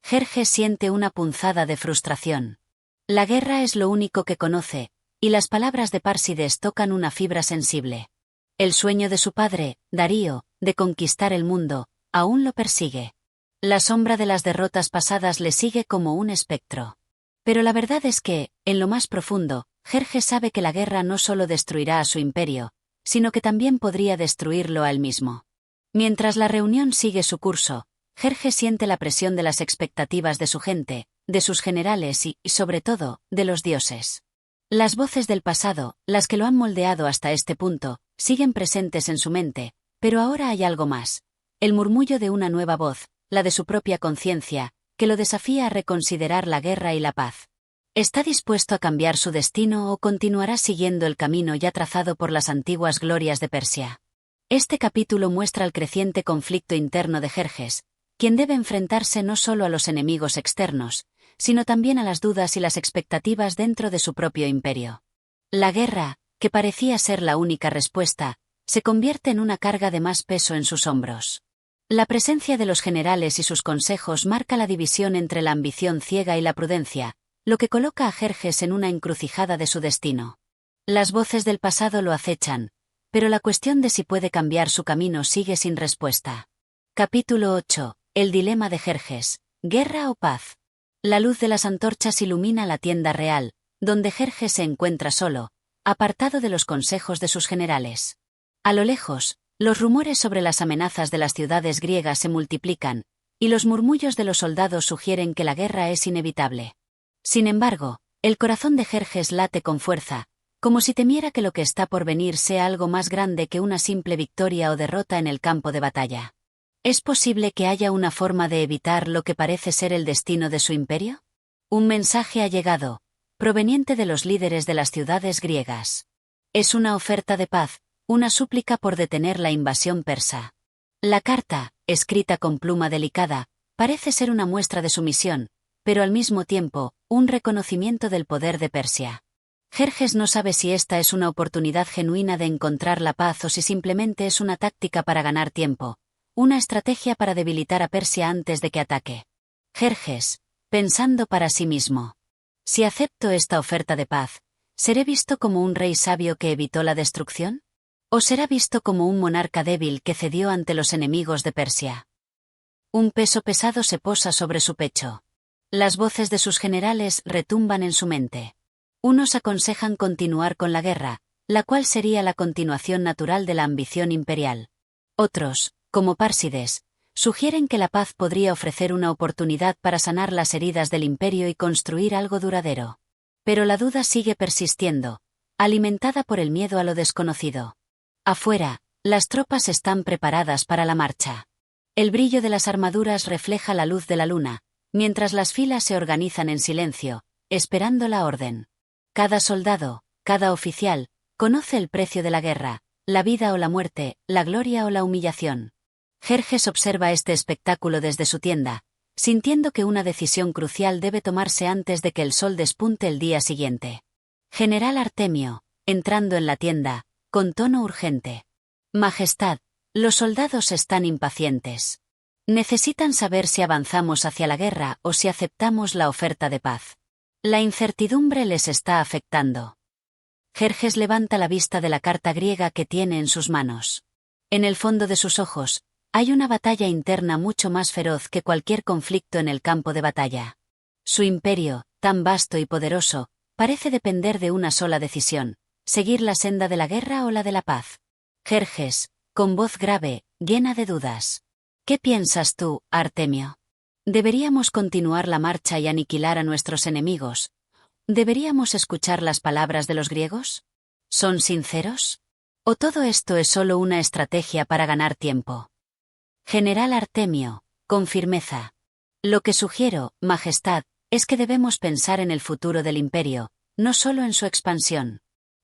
Jerjes siente una punzada de frustración. La guerra es lo único que conoce, y las palabras de Pársides tocan una fibra sensible. El sueño de su padre, Darío, de conquistar el mundo, aún lo persigue. La sombra de las derrotas pasadas le sigue como un espectro. Pero la verdad es que, en lo más profundo, Jerjes sabe que la guerra no solo destruirá a su imperio, sino que también podría destruirlo a él mismo. Mientras la reunión sigue su curso, Jerjes siente la presión de las expectativas de su gente, de sus generales y, sobre todo, de los dioses. Las voces del pasado, las que lo han moldeado hasta este punto, siguen presentes en su mente, pero ahora hay algo más. El murmullo de una nueva voz, la de su propia conciencia, que lo desafía a reconsiderar la guerra y la paz. ¿Está dispuesto a cambiar su destino o continuará siguiendo el camino ya trazado por las antiguas glorias de Persia? Este capítulo muestra el creciente conflicto interno de Jerjes, quien debe enfrentarse no solo a los enemigos externos, sino también a las dudas y las expectativas dentro de su propio imperio. La guerra, que parecía ser la única respuesta, se convierte en una carga de más peso en sus hombros. La presencia de los generales y sus consejos marca la división entre la ambición ciega y la prudencia, lo que coloca a Jerjes en una encrucijada de su destino. Las voces del pasado lo acechan, pero la cuestión de si puede cambiar su camino sigue sin respuesta. Capítulo 8. El dilema de Jerjes. ¿Guerra o paz? La luz de las antorchas ilumina la tienda real, donde Jerjes se encuentra solo, apartado de los consejos de sus generales. A lo lejos, los rumores sobre las amenazas de las ciudades griegas se multiplican, y los murmullos de los soldados sugieren que la guerra es inevitable. Sin embargo, el corazón de Jerjes late con fuerza, como si temiera que lo que está por venir sea algo más grande que una simple victoria o derrota en el campo de batalla. ¿Es posible que haya una forma de evitar lo que parece ser el destino de su imperio? Un mensaje ha llegado, proveniente de los líderes de las ciudades griegas. Es una oferta de paz, una súplica por detener la invasión persa. La carta, escrita con pluma delicada, parece ser una muestra de sumisión, pero al mismo tiempo, un reconocimiento del poder de Persia. Jerjes no sabe si esta es una oportunidad genuina de encontrar la paz o si simplemente es una táctica para ganar tiempo, una estrategia para debilitar a Persia antes de que ataque. Jerjes, pensando para sí mismo. Si acepto esta oferta de paz, ¿seré visto como un rey sabio que evitó la destrucción? ¿O será visto como un monarca débil que cedió ante los enemigos de Persia? Un peso pesado se posa sobre su pecho. Las voces de sus generales retumban en su mente. Unos aconsejan continuar con la guerra, la cual sería la continuación natural de la ambición imperial. Otros, como Pársides, sugieren que la paz podría ofrecer una oportunidad para sanar las heridas del imperio y construir algo duradero. Pero la duda sigue persistiendo, alimentada por el miedo a lo desconocido. Afuera, las tropas están preparadas para la marcha. El brillo de las armaduras refleja la luz de la luna, mientras las filas se organizan en silencio, esperando la orden. Cada soldado, cada oficial, conoce el precio de la guerra, la vida o la muerte, la gloria o la humillación. Jerjes observa este espectáculo desde su tienda, sintiendo que una decisión crucial debe tomarse antes de que el sol despunte el día siguiente. General Artemio, entrando en la tienda, con tono urgente. Majestad, los soldados están impacientes. Necesitan saber si avanzamos hacia la guerra o si aceptamos la oferta de paz. La incertidumbre les está afectando. Jerjes levanta la vista de la carta griega que tiene en sus manos. En el fondo de sus ojos, hay una batalla interna mucho más feroz que cualquier conflicto en el campo de batalla. Su imperio, tan vasto y poderoso, parece depender de una sola decisión: seguir la senda de la guerra o la de la paz. Jerjes, con voz grave, llena de dudas. ¿Qué piensas tú, Artemio? ¿Deberíamos continuar la marcha y aniquilar a nuestros enemigos? ¿Deberíamos escuchar las palabras de los griegos? ¿Son sinceros? ¿O todo esto es solo una estrategia para ganar tiempo? General Artemio, con firmeza. Lo que sugiero, Majestad, es que debemos pensar en el futuro del imperio, no solo en su expansión.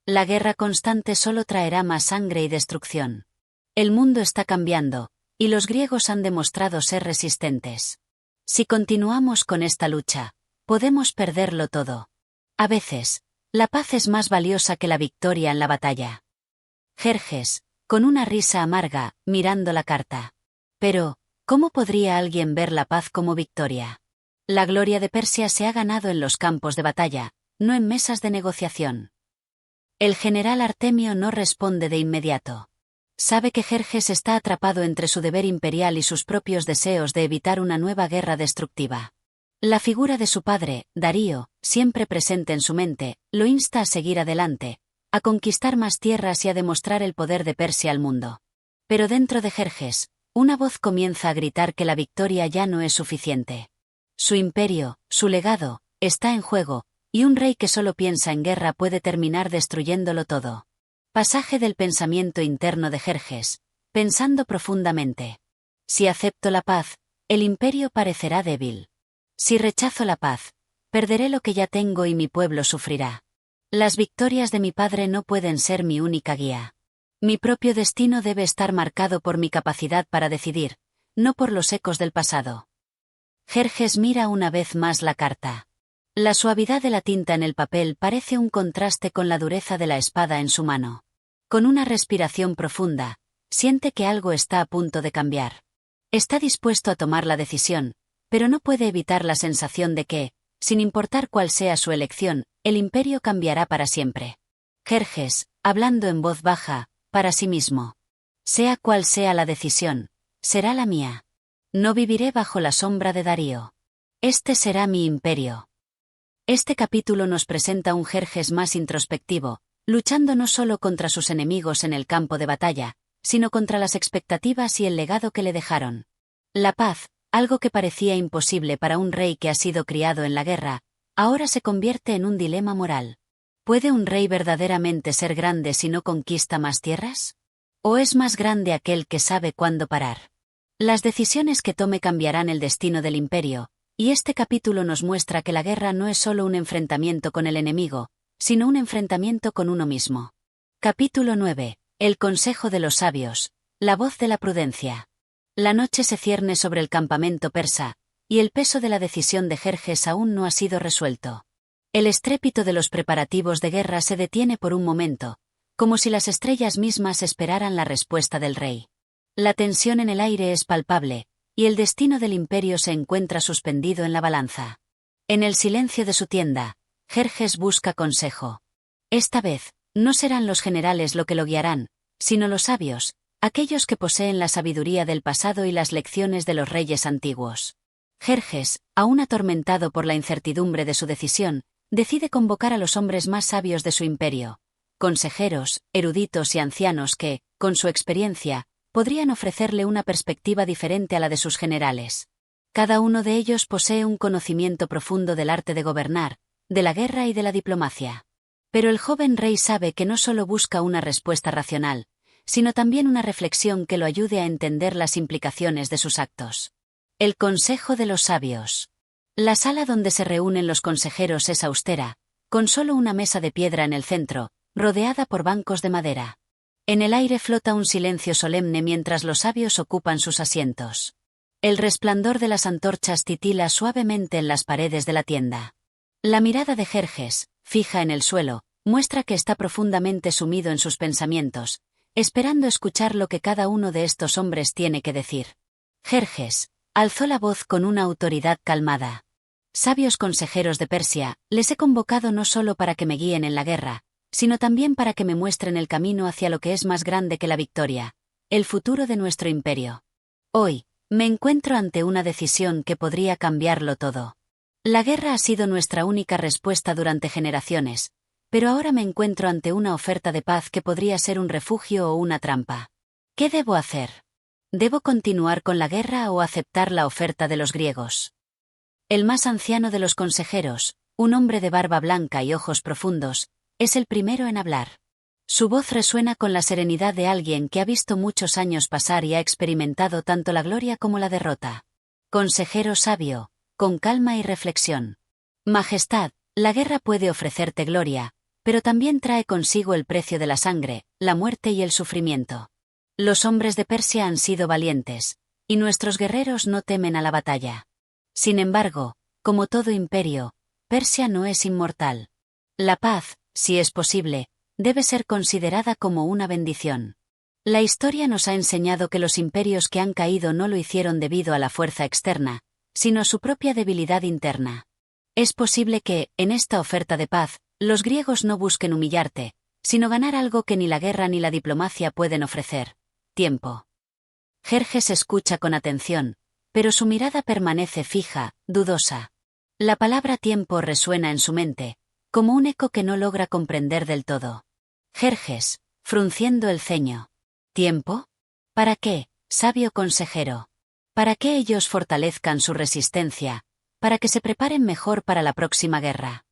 La guerra constante solo traerá más sangre y destrucción. El mundo está cambiando, y los griegos han demostrado ser resistentes. Si continuamos con esta lucha, podemos perderlo todo. A veces, la paz es más valiosa que la victoria en la batalla. Jerjes, con una risa amarga, mirando la carta. Pero, ¿cómo podría alguien ver la paz como victoria? La gloria de Persia se ha ganado en los campos de batalla, no en mesas de negociación. El general Artemio no responde de inmediato. Sabe que Jerjes está atrapado entre su deber imperial y sus propios deseos de evitar una nueva guerra destructiva. La figura de su padre, Darío, siempre presente en su mente, lo insta a seguir adelante, a conquistar más tierras y a demostrar el poder de Persia al mundo. Pero dentro de Jerjes, una voz comienza a gritar que la victoria ya no es suficiente. Su imperio, su legado, está en juego, y un rey que solo piensa en guerra puede terminar destruyéndolo todo. Pasaje del pensamiento interno de Jerjes, pensando profundamente. Si acepto la paz, el imperio parecerá débil. Si rechazo la paz, perderé lo que ya tengo y mi pueblo sufrirá. Las victorias de mi padre no pueden ser mi única guía. Mi propio destino debe estar marcado por mi capacidad para decidir, no por los ecos del pasado. Jerjes mira una vez más la carta. La suavidad de la tinta en el papel parece un contraste con la dureza de la espada en su mano. Con una respiración profunda, siente que algo está a punto de cambiar. Está dispuesto a tomar la decisión, pero no puede evitar la sensación de que, sin importar cuál sea su elección, el imperio cambiará para siempre. Jerjes, hablando en voz baja, para sí mismo. Sea cual sea la decisión, será la mía. No viviré bajo la sombra de Darío. Este será mi imperio. Este capítulo nos presenta un Jerjes más introspectivo, luchando no solo contra sus enemigos en el campo de batalla, sino contra las expectativas y el legado que le dejaron. La paz, Algo que parecía imposible para un rey que ha sido criado en la guerra, ahora se convierte en un dilema moral. ¿Puede un rey verdaderamente ser grande si no conquista más tierras? ¿O es más grande aquel que sabe cuándo parar? Las decisiones que tome cambiarán el destino del imperio, y este capítulo nos muestra que la guerra no es solo un enfrentamiento con el enemigo, sino un enfrentamiento con uno mismo. Capítulo 9. El consejo de los sabios, la voz de la prudencia. La noche se cierne sobre el campamento persa, y el peso de la decisión de Jerjes aún no ha sido resuelto. El estrépito de los preparativos de guerra se detiene por un momento, como si las estrellas mismas esperaran la respuesta del rey. La tensión en el aire es palpable, y el destino del imperio se encuentra suspendido en la balanza. En el silencio de su tienda, Jerjes busca consejo. Esta vez, no serán los generales lo que lo guiarán, sino los sabios, aquellos que poseen la sabiduría del pasado y las lecciones de los reyes antiguos. Jerjes, aún atormentado por la incertidumbre de su decisión, decide convocar a los hombres más sabios de su imperio, consejeros, eruditos y ancianos que, con su experiencia, podrían ofrecerle una perspectiva diferente a la de sus generales. Cada uno de ellos posee un conocimiento profundo del arte de gobernar, de la guerra y de la diplomacia. Pero el joven rey sabe que no solo busca una respuesta racional, sino también una reflexión que lo ayude a entender las implicaciones de sus actos. El consejo de los sabios. La sala donde se reúnen los consejeros es austera, con solo una mesa de piedra en el centro, rodeada por bancos de madera. En el aire flota un silencio solemne mientras los sabios ocupan sus asientos. El resplandor de las antorchas titila suavemente en las paredes de la tienda. La mirada de Jerjes, fija en el suelo, muestra que está profundamente sumido en sus pensamientos, esperando escuchar lo que cada uno de estos hombres tiene que decir. Jerjes alzó la voz con una autoridad calmada. Sabios consejeros de Persia, les he convocado no solo para que me guíen en la guerra, sino también para que me muestren el camino hacia lo que es más grande que la victoria, el futuro de nuestro imperio. Hoy, me encuentro ante una decisión que podría cambiarlo todo. La guerra ha sido nuestra única respuesta durante generaciones, pero ahora me encuentro ante una oferta de paz que podría ser un refugio o una trampa. ¿Qué debo hacer? ¿Debo continuar con la guerra o aceptar la oferta de los griegos? El más anciano de los consejeros, un hombre de barba blanca y ojos profundos, es el primero en hablar. Su voz resuena con la serenidad de alguien que ha visto muchos años pasar y ha experimentado tanto la gloria como la derrota. Consejero sabio, con calma y reflexión. Majestad, la guerra puede ofrecerte gloria, pero también trae consigo el precio de la sangre, la muerte y el sufrimiento. Los hombres de Persia han sido valientes, y nuestros guerreros no temen a la batalla. Sin embargo, como todo imperio, Persia no es inmortal. La paz, si es posible, debe ser considerada como una bendición. La historia nos ha enseñado que los imperios que han caído no lo hicieron debido a la fuerza externa, sino a su propia debilidad interna. Es posible que, en esta oferta de paz, los griegos no busquen humillarte, sino ganar algo que ni la guerra ni la diplomacia pueden ofrecer: tiempo. Jerjes escucha con atención, pero su mirada permanece fija, dudosa. La palabra tiempo resuena en su mente, como un eco que no logra comprender del todo. Jerjes, frunciendo el ceño. ¿Tiempo? ¿Para qué, sabio consejero? Para que ellos fortalezcan su resistencia, para que se preparen mejor para la próxima guerra.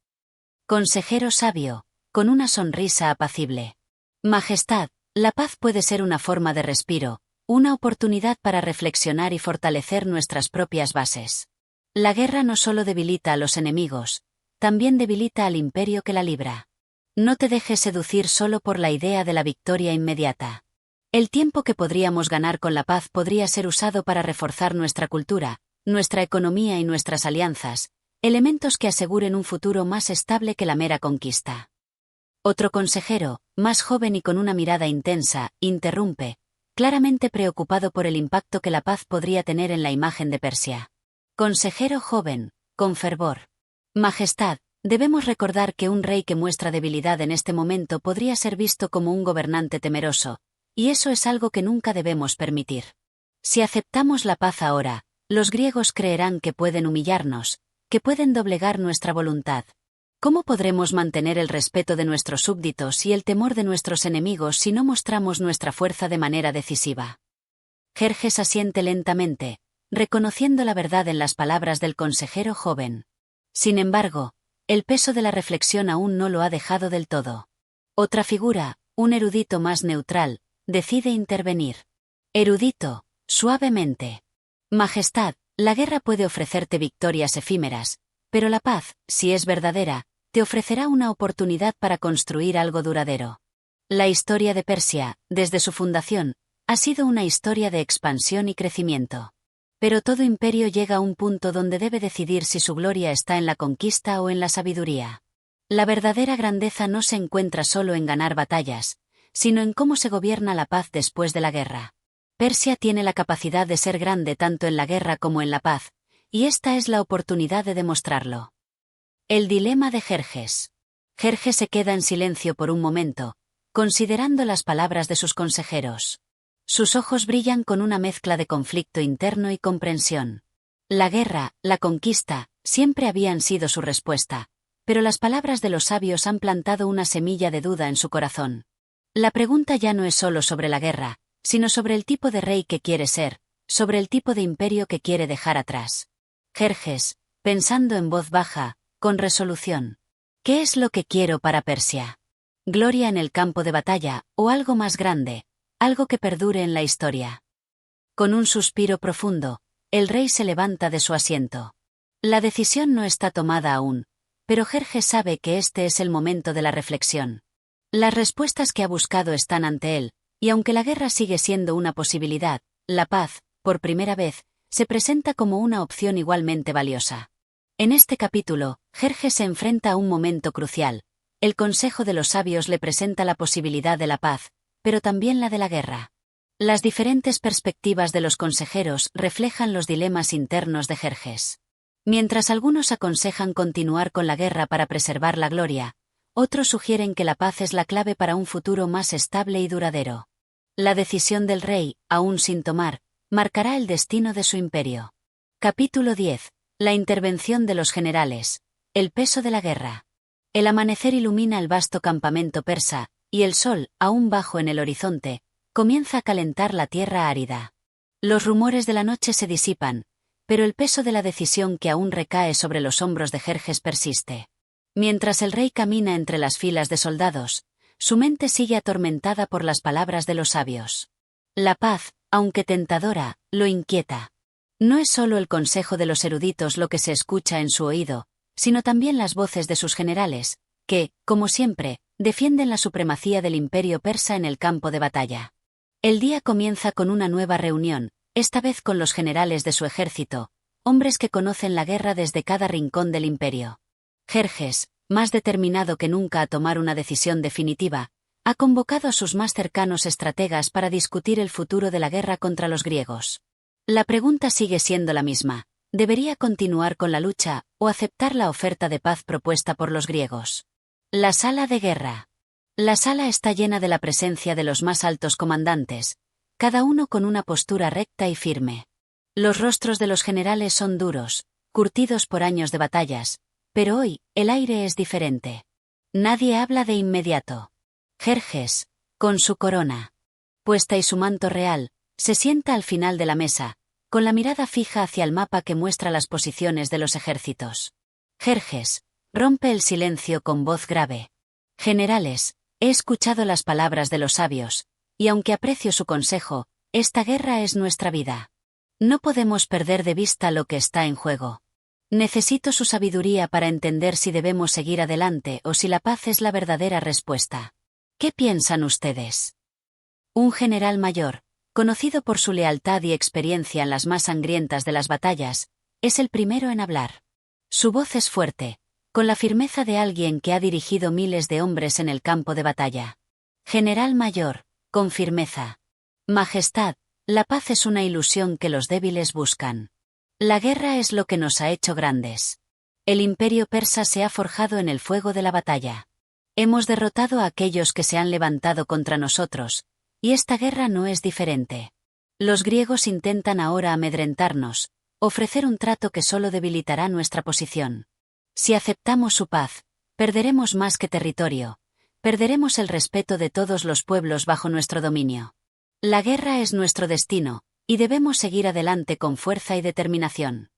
Consejero sabio, con una sonrisa apacible. Majestad, la paz puede ser una forma de respiro, una oportunidad para reflexionar y fortalecer nuestras propias bases. La guerra no solo debilita a los enemigos, también debilita al imperio que la libra. No te dejes seducir solo por la idea de la victoria inmediata. El tiempo que podríamos ganar con la paz podría ser usado para reforzar nuestra cultura, nuestra economía y nuestras alianzas, elementos que aseguren un futuro más estable que la mera conquista. Otro consejero, más joven y con una mirada intensa, interrumpe, claramente preocupado por el impacto que la paz podría tener en la imagen de Persia. Consejero joven, con fervor. Majestad, debemos recordar que un rey que muestra debilidad en este momento podría ser visto como un gobernante temeroso, y eso es algo que nunca debemos permitir. Si aceptamos la paz ahora, los griegos creerán que pueden humillarnos, que pueden doblegar nuestra voluntad. ¿Cómo podremos mantener el respeto de nuestros súbditos y el temor de nuestros enemigos si no mostramos nuestra fuerza de manera decisiva? Jerjes asiente lentamente, reconociendo la verdad en las palabras del consejero joven. Sin embargo, el peso de la reflexión aún no lo ha dejado del todo. Otra figura, un erudito más neutral, decide intervenir. Erudito, suavemente. Majestad, la guerra puede ofrecerte victorias efímeras, pero la paz, si es verdadera, te ofrecerá una oportunidad para construir algo duradero. La historia de Persia, desde su fundación, ha sido una historia de expansión y crecimiento. Pero todo imperio llega a un punto donde debe decidir si su gloria está en la conquista o en la sabiduría. La verdadera grandeza no se encuentra solo en ganar batallas, sino en cómo se gobierna la paz después de la guerra. Persia tiene la capacidad de ser grande tanto en la guerra como en la paz, y esta es la oportunidad de demostrarlo. El dilema de Jerjes. Jerjes se queda en silencio por un momento, considerando las palabras de sus consejeros. Sus ojos brillan con una mezcla de conflicto interno y comprensión. La guerra, la conquista, siempre habían sido su respuesta, pero las palabras de los sabios han plantado una semilla de duda en su corazón. La pregunta ya no es solo sobre la guerra, sino sobre el tipo de rey que quiere ser, sobre el tipo de imperio que quiere dejar atrás. Jerjes, pensando en voz baja, con resolución. ¿Qué es lo que quiero para Persia? ¿Gloria en el campo de batalla, o algo más grande? Algo que perdure en la historia. Con un suspiro profundo, el rey se levanta de su asiento. La decisión no está tomada aún, pero Jerjes sabe que este es el momento de la reflexión. Las respuestas que ha buscado están ante él, y aunque la guerra sigue siendo una posibilidad, la paz, por primera vez, se presenta como una opción igualmente valiosa. En este capítulo, Jerjes se enfrenta a un momento crucial. El Consejo de los Sabios le presenta la posibilidad de la paz, pero también la de la guerra. Las diferentes perspectivas de los consejeros reflejan los dilemas internos de Jerjes. Mientras algunos aconsejan continuar con la guerra para preservar la gloria, otros sugieren que la paz es la clave para un futuro más estable y duradero. La decisión del rey, aún sin tomar, marcará el destino de su imperio. Capítulo 10. La intervención de los generales. El peso de la guerra. El amanecer ilumina el vasto campamento persa, y el sol, aún bajo en el horizonte, comienza a calentar la tierra árida. Los rumores de la noche se disipan, pero el peso de la decisión que aún recae sobre los hombros de Jerjes persiste. Mientras el rey camina entre las filas de soldados, su mente sigue atormentada por las palabras de los sabios. La paz, aunque tentadora, lo inquieta. No es solo el consejo de los eruditos lo que se escucha en su oído, sino también las voces de sus generales, que, como siempre, defienden la supremacía del imperio persa en el campo de batalla. El día comienza con una nueva reunión, esta vez con los generales de su ejército, hombres que conocen la guerra desde cada rincón del imperio. Jerjes, más determinado que nunca a tomar una decisión definitiva, ha convocado a sus más cercanos estrategas para discutir el futuro de la guerra contra los griegos. La pregunta sigue siendo la misma: ¿debería continuar con la lucha, o aceptar la oferta de paz propuesta por los griegos? La sala de guerra. La sala está llena de la presencia de los más altos comandantes, cada uno con una postura recta y firme. Los rostros de los generales son duros, curtidos por años de batallas, pero hoy, el aire es diferente. Nadie habla de inmediato. Jerjes, con su corona puesta y su manto real, se sienta al final de la mesa, con la mirada fija hacia el mapa que muestra las posiciones de los ejércitos. Jerjes rompe el silencio con voz grave. Generales, he escuchado las palabras de los sabios, y aunque aprecio su consejo, esta guerra es nuestra vida. No podemos perder de vista lo que está en juego. Necesito su sabiduría para entender si debemos seguir adelante o si la paz es la verdadera respuesta. ¿Qué piensan ustedes? Un general mayor, conocido por su lealtad y experiencia en las más sangrientas de las batallas, es el primero en hablar. Su voz es fuerte, con la firmeza de alguien que ha dirigido miles de hombres en el campo de batalla. General mayor, con firmeza. Majestad, la paz es una ilusión que los débiles buscan. La guerra es lo que nos ha hecho grandes. El imperio persa se ha forjado en el fuego de la batalla. Hemos derrotado a aquellos que se han levantado contra nosotros, y esta guerra no es diferente. Los griegos intentan ahora amedrentarnos, ofrecer un trato que solo debilitará nuestra posición. Si aceptamos su paz, perderemos más que territorio, perderemos el respeto de todos los pueblos bajo nuestro dominio. La guerra es nuestro destino, y debemos seguir adelante con fuerza y determinación.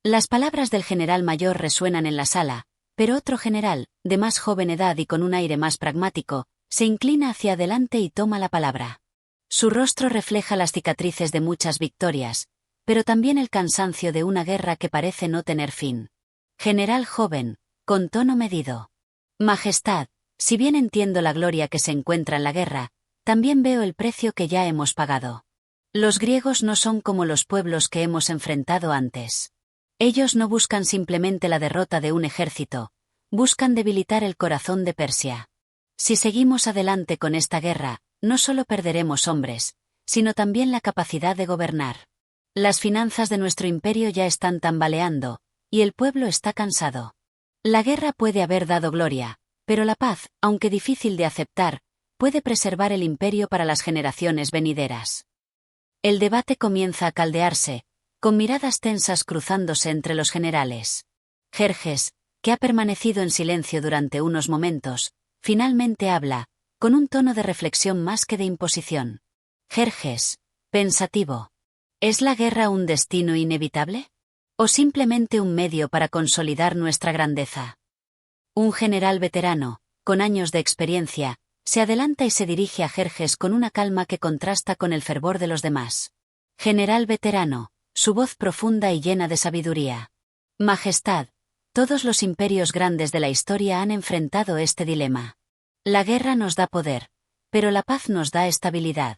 Las palabras del general mayor resuenan en la sala, pero otro general, de más joven edad y con un aire más pragmático, se inclina hacia adelante y toma la palabra. Su rostro refleja las cicatrices de muchas victorias, pero también el cansancio de una guerra que parece no tener fin. General joven, con tono medido. Majestad, si bien entiendo la gloria que se encuentra en la guerra, también veo el precio que ya hemos pagado. Los griegos no son como los pueblos que hemos enfrentado antes. Ellos no buscan simplemente la derrota de un ejército, buscan debilitar el corazón de Persia. Si seguimos adelante con esta guerra, no solo perderemos hombres, sino también la capacidad de gobernar. Las finanzas de nuestro imperio ya están tambaleando, y el pueblo está cansado. La guerra puede haber dado gloria, pero la paz, aunque difícil de aceptar, puede preservar el imperio para las generaciones venideras. El debate comienza a caldearse, con miradas tensas cruzándose entre los generales. Jerjes, que ha permanecido en silencio durante unos momentos, finalmente habla, con un tono de reflexión más que de imposición. Jerjes, pensativo. ¿Es la guerra un destino inevitable? ¿O simplemente un medio para consolidar nuestra grandeza? Un general veterano, con años de experiencia, se adelanta y se dirige a Jerjes con una calma que contrasta con el fervor de los demás. General veterano, su voz profunda y llena de sabiduría. Majestad, todos los imperios grandes de la historia han enfrentado este dilema. La guerra nos da poder, pero la paz nos da estabilidad.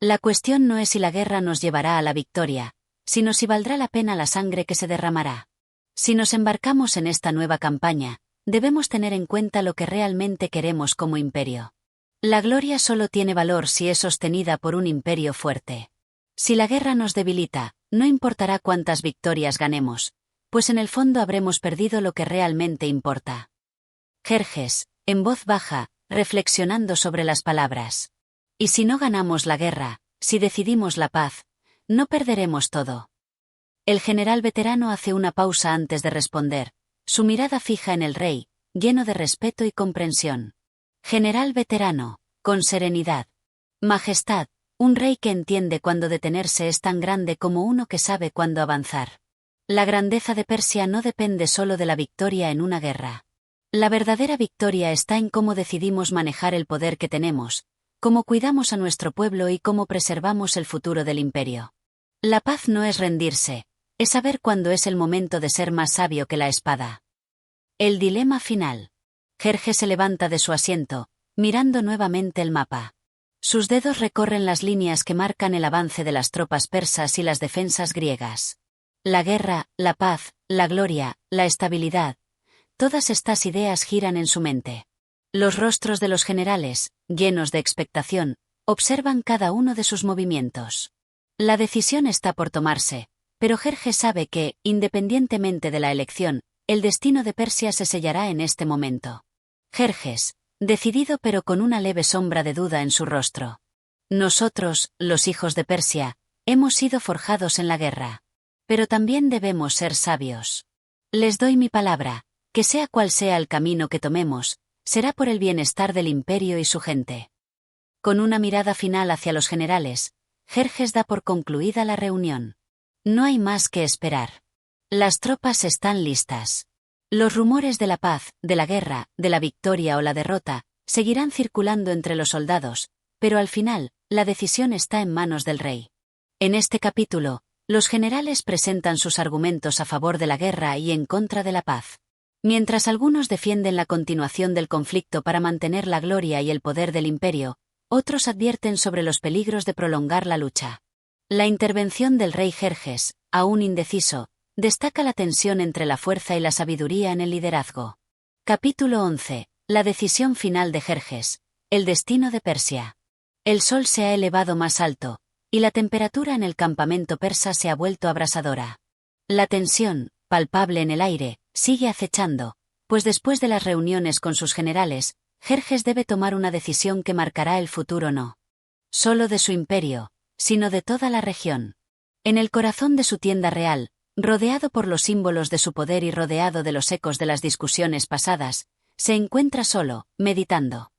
La cuestión no es si la guerra nos llevará a la victoria, sino si valdrá la pena la sangre que se derramará. Si nos embarcamos en esta nueva campaña, debemos tener en cuenta lo que realmente queremos como imperio. La gloria solo tiene valor si es sostenida por un imperio fuerte. Si la guerra nos debilita, no importará cuántas victorias ganemos, pues en el fondo habremos perdido lo que realmente importa. Jerjes, en voz baja, reflexionando sobre las palabras. Y si no ganamos la guerra, si decidimos la paz, no perderemos todo. El general veterano hace una pausa antes de responder, su mirada fija en el rey, lleno de respeto y comprensión. General veterano, con serenidad. Majestad, un rey que entiende cuándo detenerse es tan grande como uno que sabe cuándo avanzar. La grandeza de Persia no depende solo de la victoria en una guerra. La verdadera victoria está en cómo decidimos manejar el poder que tenemos, cómo cuidamos a nuestro pueblo y cómo preservamos el futuro del imperio. La paz no es rendirse, es saber cuándo es el momento de ser más sabio que la espada. El dilema final. Jerjes se levanta de su asiento, mirando nuevamente el mapa. Sus dedos recorren las líneas que marcan el avance de las tropas persas y las defensas griegas. La guerra, la paz, la gloria, la estabilidad. Todas estas ideas giran en su mente. Los rostros de los generales, llenos de expectación, observan cada uno de sus movimientos. La decisión está por tomarse, pero Jerjes sabe que, independientemente de la elección, el destino de Persia se sellará en este momento. Jerjes, decidido pero con una leve sombra de duda en su rostro. Nosotros, los hijos de Persia, hemos sido forjados en la guerra. Pero también debemos ser sabios. Les doy mi palabra, que sea cual sea el camino que tomemos, será por el bienestar del imperio y su gente. Con una mirada final hacia los generales, Jerjes da por concluida la reunión. No hay más que esperar. Las tropas están listas. Los rumores de la paz, de la guerra, de la victoria o la derrota, seguirán circulando entre los soldados, pero al final, la decisión está en manos del rey. En este capítulo, los generales presentan sus argumentos a favor de la guerra y en contra de la paz. Mientras algunos defienden la continuación del conflicto para mantener la gloria y el poder del imperio, otros advierten sobre los peligros de prolongar la lucha. La intervención del rey Jerjes, aún indeciso, destaca la tensión entre la fuerza y la sabiduría en el liderazgo. Capítulo 11. La decisión final de Jerjes. El destino de Persia. El sol se ha elevado más alto, y la temperatura en el campamento persa se ha vuelto abrasadora. La tensión, palpable en el aire, sigue acechando, pues después de las reuniones con sus generales, Jerjes debe tomar una decisión que marcará el futuro no solo de su imperio, sino de toda la región. En el corazón de su tienda real, rodeado por los símbolos de su poder y rodeado de los ecos de las discusiones pasadas, se encuentra solo, meditando.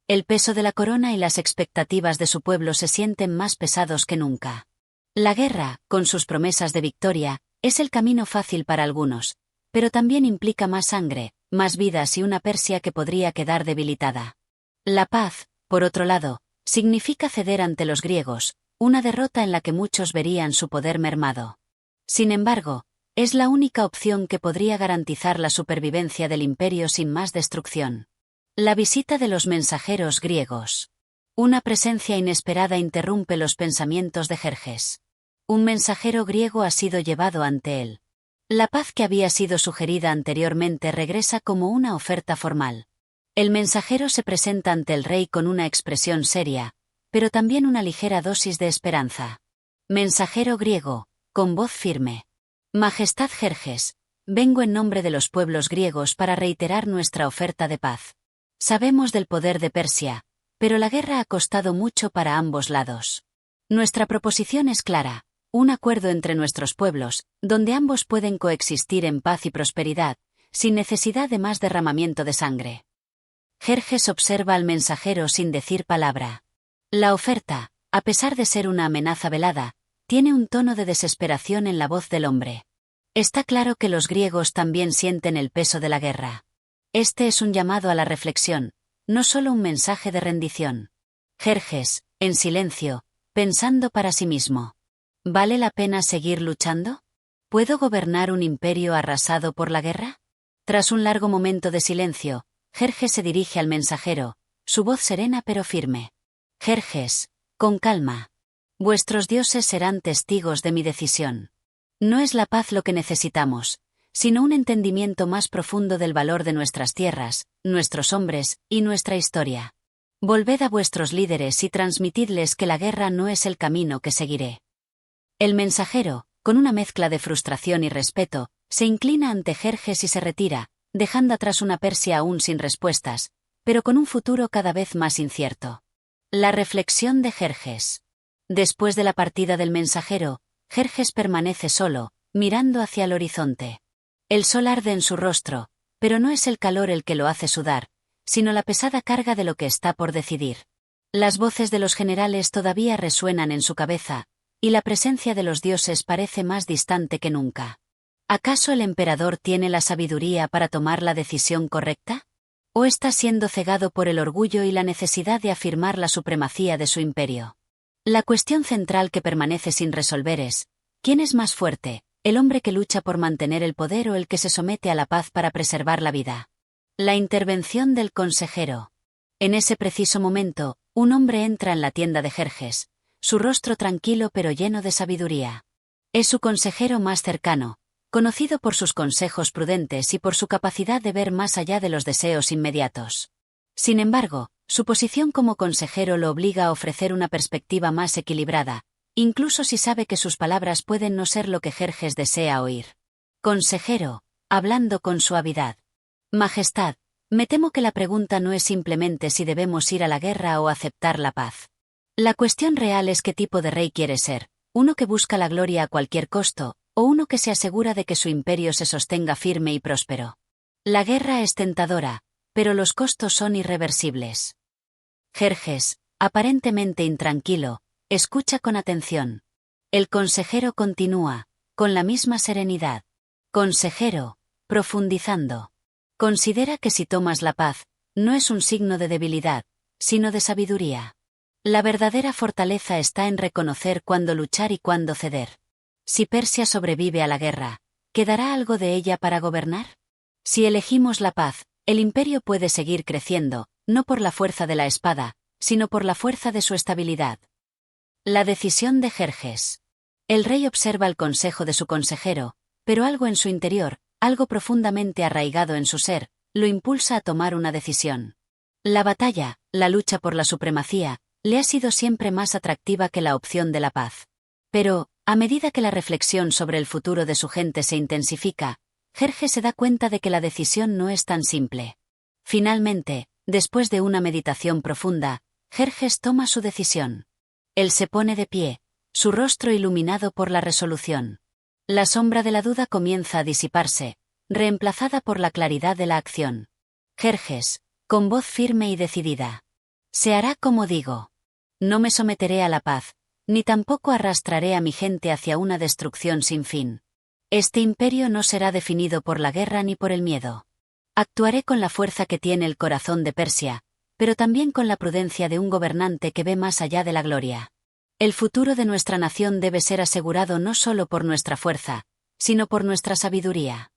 El peso de la corona y las expectativas de su pueblo se sienten más pesados que nunca. La guerra, con sus promesas de victoria, es el camino fácil para algunos, pero también implica más sangre, más vidas y una Persia que podría quedar debilitada. La paz, por otro lado, significa ceder ante los griegos, una derrota en la que muchos verían su poder mermado. Sin embargo, es la única opción que podría garantizar la supervivencia del imperio sin más destrucción. La visita de los mensajeros griegos. Una presencia inesperada interrumpe los pensamientos de Jerjes. Un mensajero griego ha sido llevado ante él. La paz que había sido sugerida anteriormente regresa como una oferta formal. El mensajero se presenta ante el rey con una expresión seria, pero también una ligera dosis de esperanza. Mensajero griego, con voz firme. Majestad Jerjes, vengo en nombre de los pueblos griegos para reiterar nuestra oferta de paz. Sabemos del poder de Persia, pero la guerra ha costado mucho para ambos lados. Nuestra proposición es clara, un acuerdo entre nuestros pueblos, donde ambos pueden coexistir en paz y prosperidad, sin necesidad de más derramamiento de sangre. Jerjes observa al mensajero sin decir palabra. La oferta, a pesar de ser una amenaza velada, tiene un tono de desesperación en la voz del hombre. Está claro que los griegos también sienten el peso de la guerra. Este es un llamado a la reflexión, no solo un mensaje de rendición. Jerjes, en silencio, pensando para sí mismo. ¿Vale la pena seguir luchando? ¿Puedo gobernar un imperio arrasado por la guerra? Tras un largo momento de silencio, Jerjes se dirige al mensajero, su voz serena pero firme. Jerjes, con calma. Vuestros dioses serán testigos de mi decisión. No es la paz lo que necesitamos, sino un entendimiento más profundo del valor de nuestras tierras, nuestros hombres, y nuestra historia. Volved a vuestros líderes y transmitidles que la guerra no es el camino que seguiré. El mensajero, con una mezcla de frustración y respeto, se inclina ante Jerjes y se retira, dejando atrás una Persia aún sin respuestas, pero con un futuro cada vez más incierto. La reflexión de Jerjes. Después de la partida del mensajero, Jerjes permanece solo, mirando hacia el horizonte. El sol arde en su rostro, pero no es el calor el que lo hace sudar, sino la pesada carga de lo que está por decidir. Las voces de los generales todavía resuenan en su cabeza, y la presencia de los dioses parece más distante que nunca. ¿Acaso el emperador tiene la sabiduría para tomar la decisión correcta? ¿O está siendo cegado por el orgullo y la necesidad de afirmar la supremacía de su imperio? La cuestión central que permanece sin resolver es, ¿quién es más fuerte, el hombre que lucha por mantener el poder o el que se somete a la paz para preservar la vida? La intervención del consejero. En ese preciso momento, un hombre entra en la tienda de Jerjes, su rostro tranquilo pero lleno de sabiduría. Es su consejero más cercano, conocido por sus consejos prudentes y por su capacidad de ver más allá de los deseos inmediatos. Sin embargo, su posición como consejero lo obliga a ofrecer una perspectiva más equilibrada, incluso si sabe que sus palabras pueden no ser lo que Jerjes desea oír. Consejero, hablando con suavidad. Majestad, me temo que la pregunta no es simplemente si debemos ir a la guerra o aceptar la paz. La cuestión real es qué tipo de rey quiere ser, uno que busca la gloria a cualquier costo, o uno que se asegura de que su imperio se sostenga firme y próspero. La guerra es tentadora, pero los costos son irreversibles. Jerjes, aparentemente intranquilo, escucha con atención. El consejero continúa, con la misma serenidad. Consejero, profundizando. Considera que si tomas la paz, no es un signo de debilidad, sino de sabiduría. La verdadera fortaleza está en reconocer cuándo luchar y cuándo ceder. Si Persia sobrevive a la guerra, ¿quedará algo de ella para gobernar? Si elegimos la paz, el imperio puede seguir creciendo, no por la fuerza de la espada, sino por la fuerza de su estabilidad. La decisión de Jerjes. El rey observa el consejo de su consejero, pero algo en su interior, algo profundamente arraigado en su ser, lo impulsa a tomar una decisión. La batalla, la lucha por la supremacía, le ha sido siempre más atractiva que la opción de la paz. Pero, a medida que la reflexión sobre el futuro de su gente se intensifica, Jerjes se da cuenta de que la decisión no es tan simple. Finalmente, después de una meditación profunda, Jerjes toma su decisión. Él se pone de pie, su rostro iluminado por la resolución. La sombra de la duda comienza a disiparse, reemplazada por la claridad de la acción. Jerjes, con voz firme y decidida. Se hará como digo. No me someteré a la paz, ni tampoco arrastraré a mi gente hacia una destrucción sin fin. Este imperio no será definido por la guerra ni por el miedo. Actuaré con la fuerza que tiene el corazón de Persia, pero también con la prudencia de un gobernante que ve más allá de la gloria. El futuro de nuestra nación debe ser asegurado no solo por nuestra fuerza, sino por nuestra sabiduría.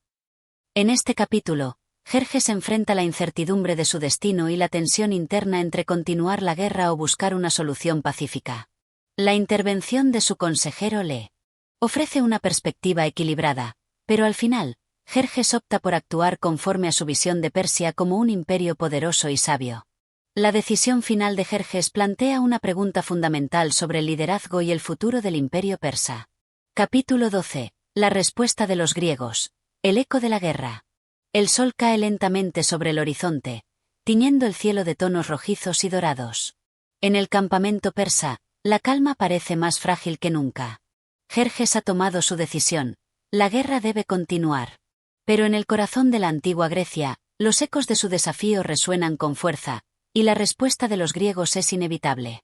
En este capítulo, Jerjes enfrenta la incertidumbre de su destino y la tensión interna entre continuar la guerra o buscar una solución pacífica. La intervención de su consejero le ofrece una perspectiva equilibrada, pero al final, Jerjes opta por actuar conforme a su visión de Persia como un imperio poderoso y sabio. La decisión final de Jerjes plantea una pregunta fundamental sobre el liderazgo y el futuro del imperio persa. Capítulo 12. La respuesta de los griegos. El eco de la guerra. El sol cae lentamente sobre el horizonte, tiñendo el cielo de tonos rojizos y dorados. En el campamento persa, la calma parece más frágil que nunca. Jerjes ha tomado su decisión, la guerra debe continuar. Pero en el corazón de la antigua Grecia, los ecos de su desafío resuenan con fuerza, y la respuesta de los griegos es inevitable.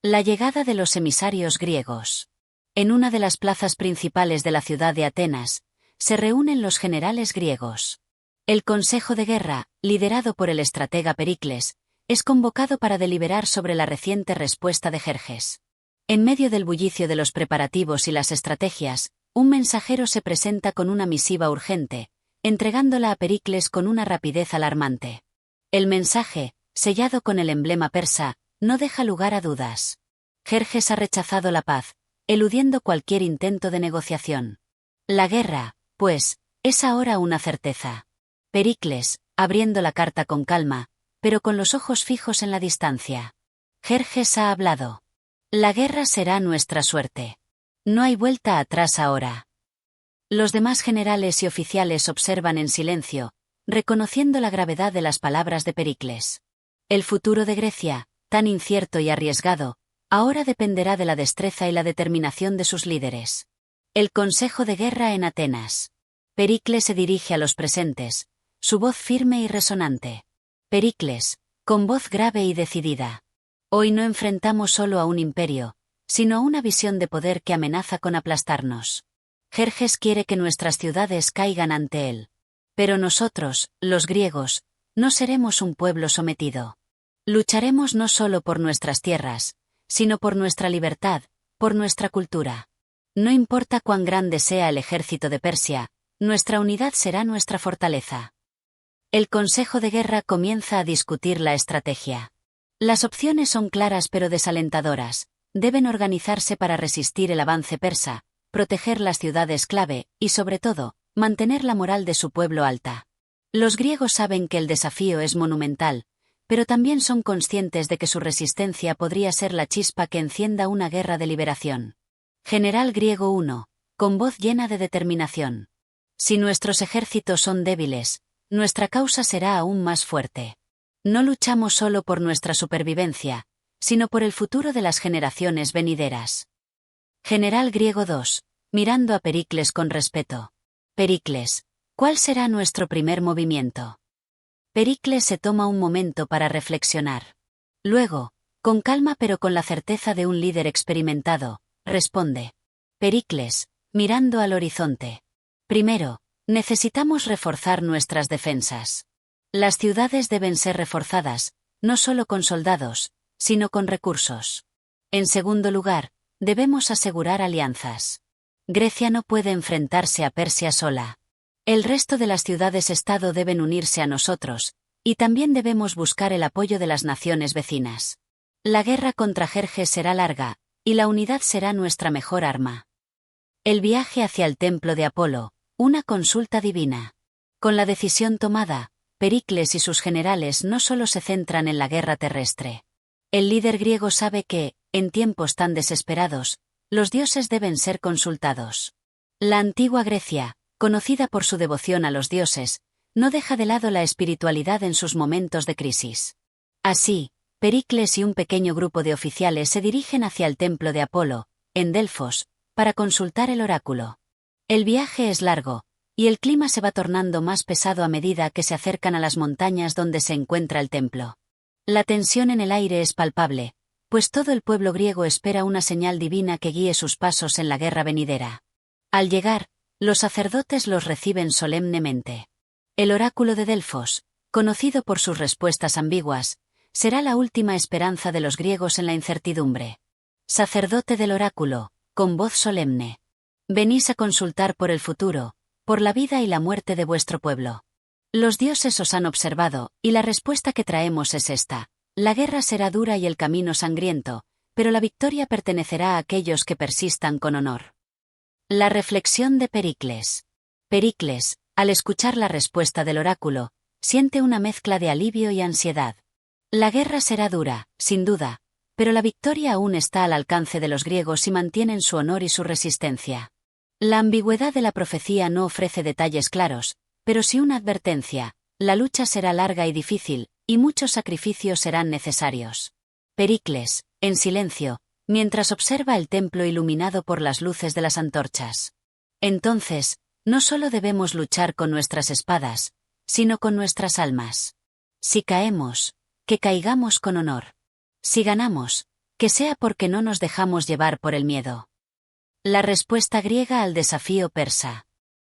La llegada de los emisarios griegos. En una de las plazas principales de la ciudad de Atenas, se reúnen los generales griegos. El Consejo de Guerra, liderado por el estratega Pericles, es convocado para deliberar sobre la reciente respuesta de Jerjes. En medio del bullicio de los preparativos y las estrategias, un mensajero se presenta con una misiva urgente, entregándola a Pericles con una rapidez alarmante. El mensaje, sellado con el emblema persa, no deja lugar a dudas. Jerjes ha rechazado la paz, eludiendo cualquier intento de negociación. La guerra, pues, es ahora una certeza. Pericles, abriendo la carta con calma, pero con los ojos fijos en la distancia. Jerjes ha hablado. La guerra será nuestra suerte. No hay vuelta atrás ahora. Los demás generales y oficiales observan en silencio, reconociendo la gravedad de las palabras de Pericles. El futuro de Grecia, tan incierto y arriesgado, ahora dependerá de la destreza y la determinación de sus líderes. El Consejo de Guerra en Atenas. Pericles se dirige a los presentes, su voz firme y resonante. Pericles, con voz grave y decidida. Hoy no enfrentamos solo a un imperio, sino a una visión de poder que amenaza con aplastarnos. Jerjes quiere que nuestras ciudades caigan ante él. Pero nosotros, los griegos, no seremos un pueblo sometido. Lucharemos no solo por nuestras tierras, sino por nuestra libertad, por nuestra cultura. No importa cuán grande sea el ejército de Persia, nuestra unidad será nuestra fortaleza. El Consejo de Guerra comienza a discutir la estrategia. Las opciones son claras pero desalentadoras. Deben organizarse para resistir el avance persa, proteger las ciudades clave y, sobre todo, mantener la moral de su pueblo alta. Los griegos saben que el desafío es monumental, pero también son conscientes de que su resistencia podría ser la chispa que encienda una guerra de liberación. General griego 1, con voz llena de determinación. Si nuestros ejércitos son débiles, nuestra causa será aún más fuerte. No luchamos solo por nuestra supervivencia, sino por el futuro de las generaciones venideras. General griego 2, mirando a Pericles con respeto. Pericles, ¿cuál será nuestro primer movimiento? Pericles se toma un momento para reflexionar. Luego, con calma pero con la certeza de un líder experimentado, responde. Pericles, mirando al horizonte. Primero, necesitamos reforzar nuestras defensas. Las ciudades deben ser reforzadas, no solo con soldados, sino con recursos. En segundo lugar, debemos asegurar alianzas. Grecia no puede enfrentarse a Persia sola. El resto de las ciudades-estado deben unirse a nosotros, y también debemos buscar el apoyo de las naciones vecinas. La guerra contra Jerjes será larga, y la unidad será nuestra mejor arma. El viaje hacia el templo de Apolo, una consulta divina. Con la decisión tomada, Pericles y sus generales no solo se centran en la guerra terrestre. El líder griego sabe que, en tiempos tan desesperados, los dioses deben ser consultados. La antigua Grecia, conocida por su devoción a los dioses, no deja de lado la espiritualidad en sus momentos de crisis. Así, Pericles y un pequeño grupo de oficiales se dirigen hacia el templo de Apolo, en Delfos, para consultar el oráculo. El viaje es largo, y el clima se va tornando más pesado a medida que se acercan a las montañas donde se encuentra el templo. La tensión en el aire es palpable, pues todo el pueblo griego espera una señal divina que guíe sus pasos en la guerra venidera. Al llegar, los sacerdotes los reciben solemnemente. El oráculo de Delfos, conocido por sus respuestas ambiguas, será la última esperanza de los griegos en la incertidumbre. Sacerdote del oráculo, con voz solemne. Venís a consultar por el futuro, por la vida y la muerte de vuestro pueblo. Los dioses os han observado, y la respuesta que traemos es esta. La guerra será dura y el camino sangriento, pero la victoria pertenecerá a aquellos que persistan con honor. La reflexión de Pericles. Pericles, al escuchar la respuesta del oráculo, siente una mezcla de alivio y ansiedad. La guerra será dura, sin duda, pero la victoria aún está al alcance de los griegos si mantienen su honor y su resistencia. La ambigüedad de la profecía no ofrece detalles claros, pero sí una advertencia: la lucha será larga y difícil, y muchos sacrificios serán necesarios. Pericles, en silencio, mientras observa el templo iluminado por las luces de las antorchas. Entonces, no solo debemos luchar con nuestras espadas, sino con nuestras almas. Si caemos, que caigamos con honor. Si ganamos, que sea porque no nos dejamos llevar por el miedo. La respuesta griega al desafío persa.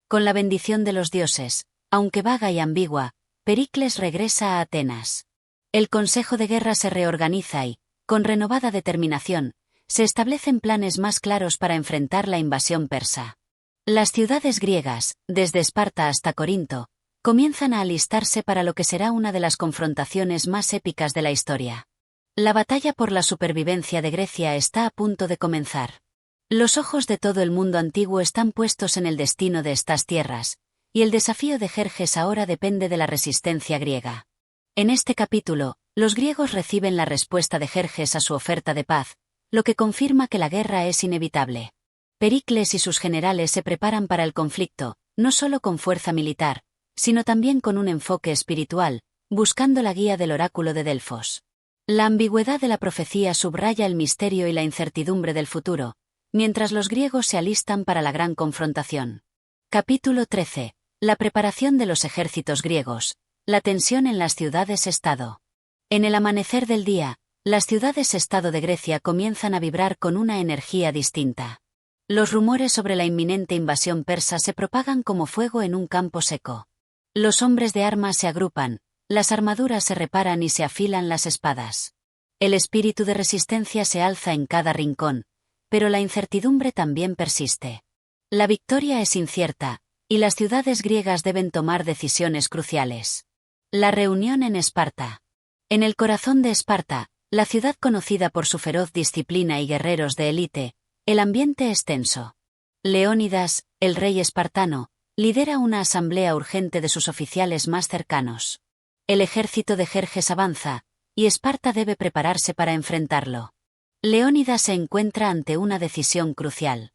Con la bendición de los dioses, aunque vaga y ambigua, Pericles regresa a Atenas. El Consejo de Guerra se reorganiza y, con renovada determinación, se establecen planes más claros para enfrentar la invasión persa. Las ciudades griegas, desde Esparta hasta Corinto, comienzan a alistarse para lo que será una de las confrontaciones más épicas de la historia. La batalla por la supervivencia de Grecia está a punto de comenzar. Los ojos de todo el mundo antiguo están puestos en el destino de estas tierras, y el desafío de Jerjes ahora depende de la resistencia griega. En este capítulo, los griegos reciben la respuesta de Jerjes a su oferta de paz, lo que confirma que la guerra es inevitable. Pericles y sus generales se preparan para el conflicto, no solo con fuerza militar, sino también con un enfoque espiritual, buscando la guía del oráculo de Delfos. La ambigüedad de la profecía subraya el misterio y la incertidumbre del futuro, mientras los griegos se alistan para la gran confrontación. Capítulo 13. La preparación de los ejércitos griegos. La tensión en las ciudades-estado. En el amanecer del día, las ciudades-estado de Grecia comienzan a vibrar con una energía distinta. Los rumores sobre la inminente invasión persa se propagan como fuego en un campo seco. Los hombres de armas se agrupan, las armaduras se reparan y se afilan las espadas. El espíritu de resistencia se alza en cada rincón, pero la incertidumbre también persiste. La victoria es incierta, y las ciudades griegas deben tomar decisiones cruciales. La reunión en Esparta. En el corazón de Esparta, la ciudad conocida por su feroz disciplina y guerreros de élite, el ambiente es tenso. Leónidas, el rey espartano, lidera una asamblea urgente de sus oficiales más cercanos. El ejército de Jerjes avanza, y Esparta debe prepararse para enfrentarlo. Leónidas se encuentra ante una decisión crucial.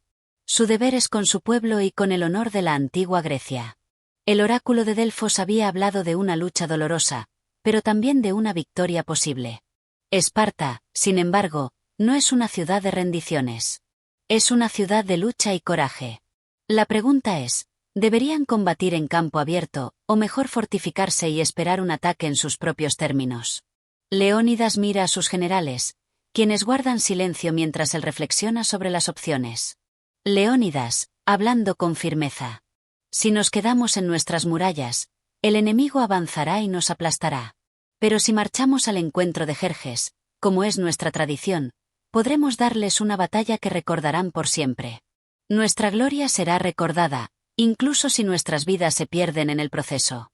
Su deber es con su pueblo y con el honor de la antigua Grecia. El oráculo de Delfos había hablado de una lucha dolorosa, pero también de una victoria posible. Esparta, sin embargo, no es una ciudad de rendiciones. Es una ciudad de lucha y coraje. La pregunta es, ¿deberían combatir en campo abierto, o mejor fortificarse y esperar un ataque en sus propios términos? Leónidas mira a sus generales, quienes guardan silencio mientras él reflexiona sobre las opciones. Leónidas, hablando con firmeza. Si nos quedamos en nuestras murallas, el enemigo avanzará y nos aplastará. Pero si marchamos al encuentro de Jerjes, como es nuestra tradición, podremos darles una batalla que recordarán por siempre. Nuestra gloria será recordada, incluso si nuestras vidas se pierden en el proceso.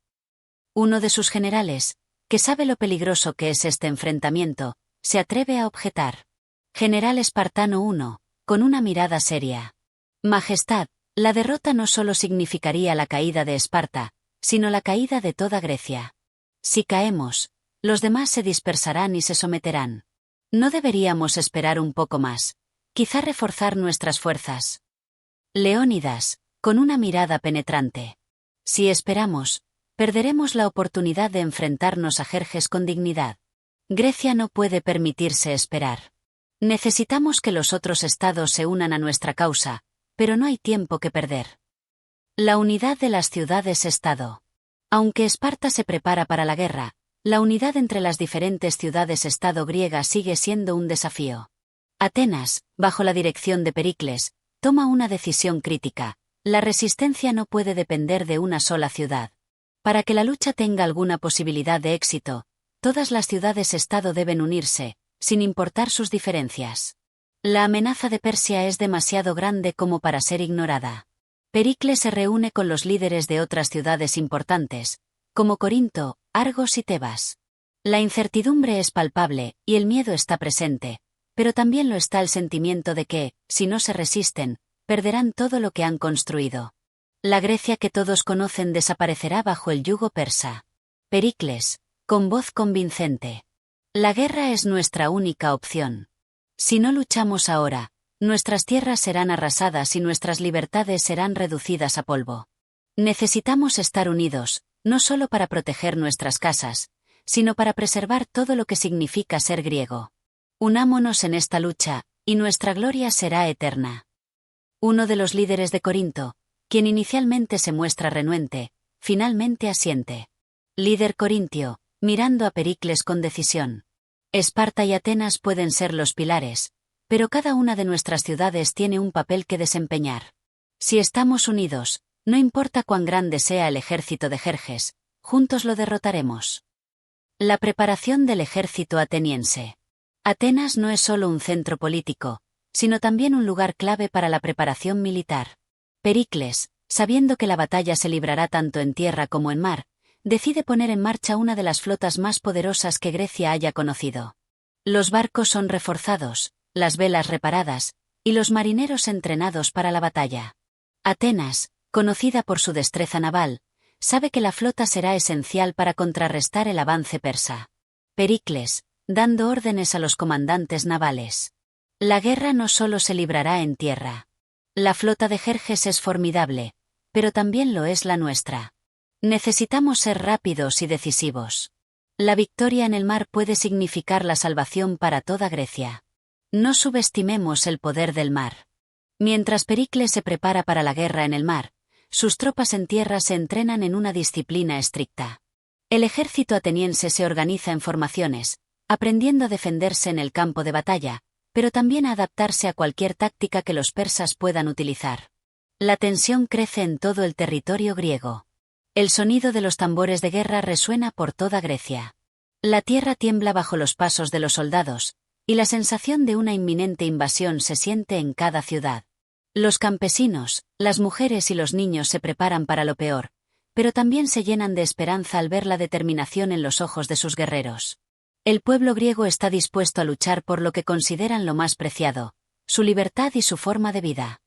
Uno de sus generales, que sabe lo peligroso que es este enfrentamiento, se atreve a objetar. General espartano 1, con una mirada seria. Majestad, la derrota no solo significaría la caída de Esparta, sino la caída de toda Grecia. Si caemos, los demás se dispersarán y se someterán. ¿No deberíamos esperar un poco más? Quizá reforzar nuestras fuerzas. Leónidas, con una mirada penetrante. Si esperamos, perderemos la oportunidad de enfrentarnos a Jerjes con dignidad. Grecia no puede permitirse esperar. Necesitamos que los otros estados se unan a nuestra causa, pero no hay tiempo que perder. La unidad de las ciudades-estado. Aunque Esparta se prepara para la guerra, La unidad entre las diferentes ciudades-estado griegas sigue siendo un desafío. Atenas, bajo la dirección de Pericles, toma una decisión crítica. La resistencia no puede depender de una sola ciudad. Para que la lucha tenga alguna posibilidad de éxito, todas las ciudades-estado deben unirse, sin importar sus diferencias. La amenaza de Persia es demasiado grande como para ser ignorada. Pericles se reúne con los líderes de otras ciudades importantes, como Corinto, Argos y Tebas. La incertidumbre es palpable, y el miedo está presente, pero también lo está el sentimiento de que, si no se resisten, perderán todo lo que han construido. La Grecia que todos conocen desaparecerá bajo el yugo persa. Pericles, con voz convincente. La guerra es nuestra única opción. Si no luchamos ahora, nuestras tierras serán arrasadas y nuestras libertades serán reducidas a polvo. Necesitamos estar unidos, no solo para proteger nuestras casas, sino para preservar todo lo que significa ser griego. Unámonos en esta lucha, y nuestra gloria será eterna. Uno de los líderes de Corinto, quien inicialmente se muestra renuente, finalmente asiente. Líder corintio, mirando a Pericles con decisión. Esparta y Atenas pueden ser los pilares, pero cada una de nuestras ciudades tiene un papel que desempeñar. Si estamos unidos, no importa cuán grande sea el ejército de Jerjes, juntos lo derrotaremos. La preparación del ejército ateniense. Atenas no es solo un centro político, sino también un lugar clave para la preparación militar. Pericles, sabiendo que la batalla se librará tanto en tierra como en mar, decide poner en marcha una de las flotas más poderosas que Grecia haya conocido. Los barcos son reforzados, las velas reparadas, y los marineros entrenados para la batalla. Atenas, conocida por su destreza naval, sabe que la flota será esencial para contrarrestar el avance persa. Pericles, dando órdenes a los comandantes navales. La guerra no solo se librará en tierra. La flota de Jerjes es formidable, pero también lo es la nuestra. Necesitamos ser rápidos y decisivos. La victoria en el mar puede significar la salvación para toda Grecia. No subestimemos el poder del mar. Mientras Pericles se prepara para la guerra en el mar, sus tropas en tierra se entrenan en una disciplina estricta. El ejército ateniense se organiza en formaciones, aprendiendo a defenderse en el campo de batalla, pero también a adaptarse a cualquier táctica que los persas puedan utilizar. La tensión crece en todo el territorio griego. El sonido de los tambores de guerra resuena por toda Grecia. La tierra tiembla bajo los pasos de los soldados, y la sensación de una inminente invasión se siente en cada ciudad. Los campesinos, las mujeres y los niños se preparan para lo peor, pero también se llenan de esperanza al ver la determinación en los ojos de sus guerreros. El pueblo griego está dispuesto a luchar por lo que consideran lo más preciado, su libertad y su forma de vida.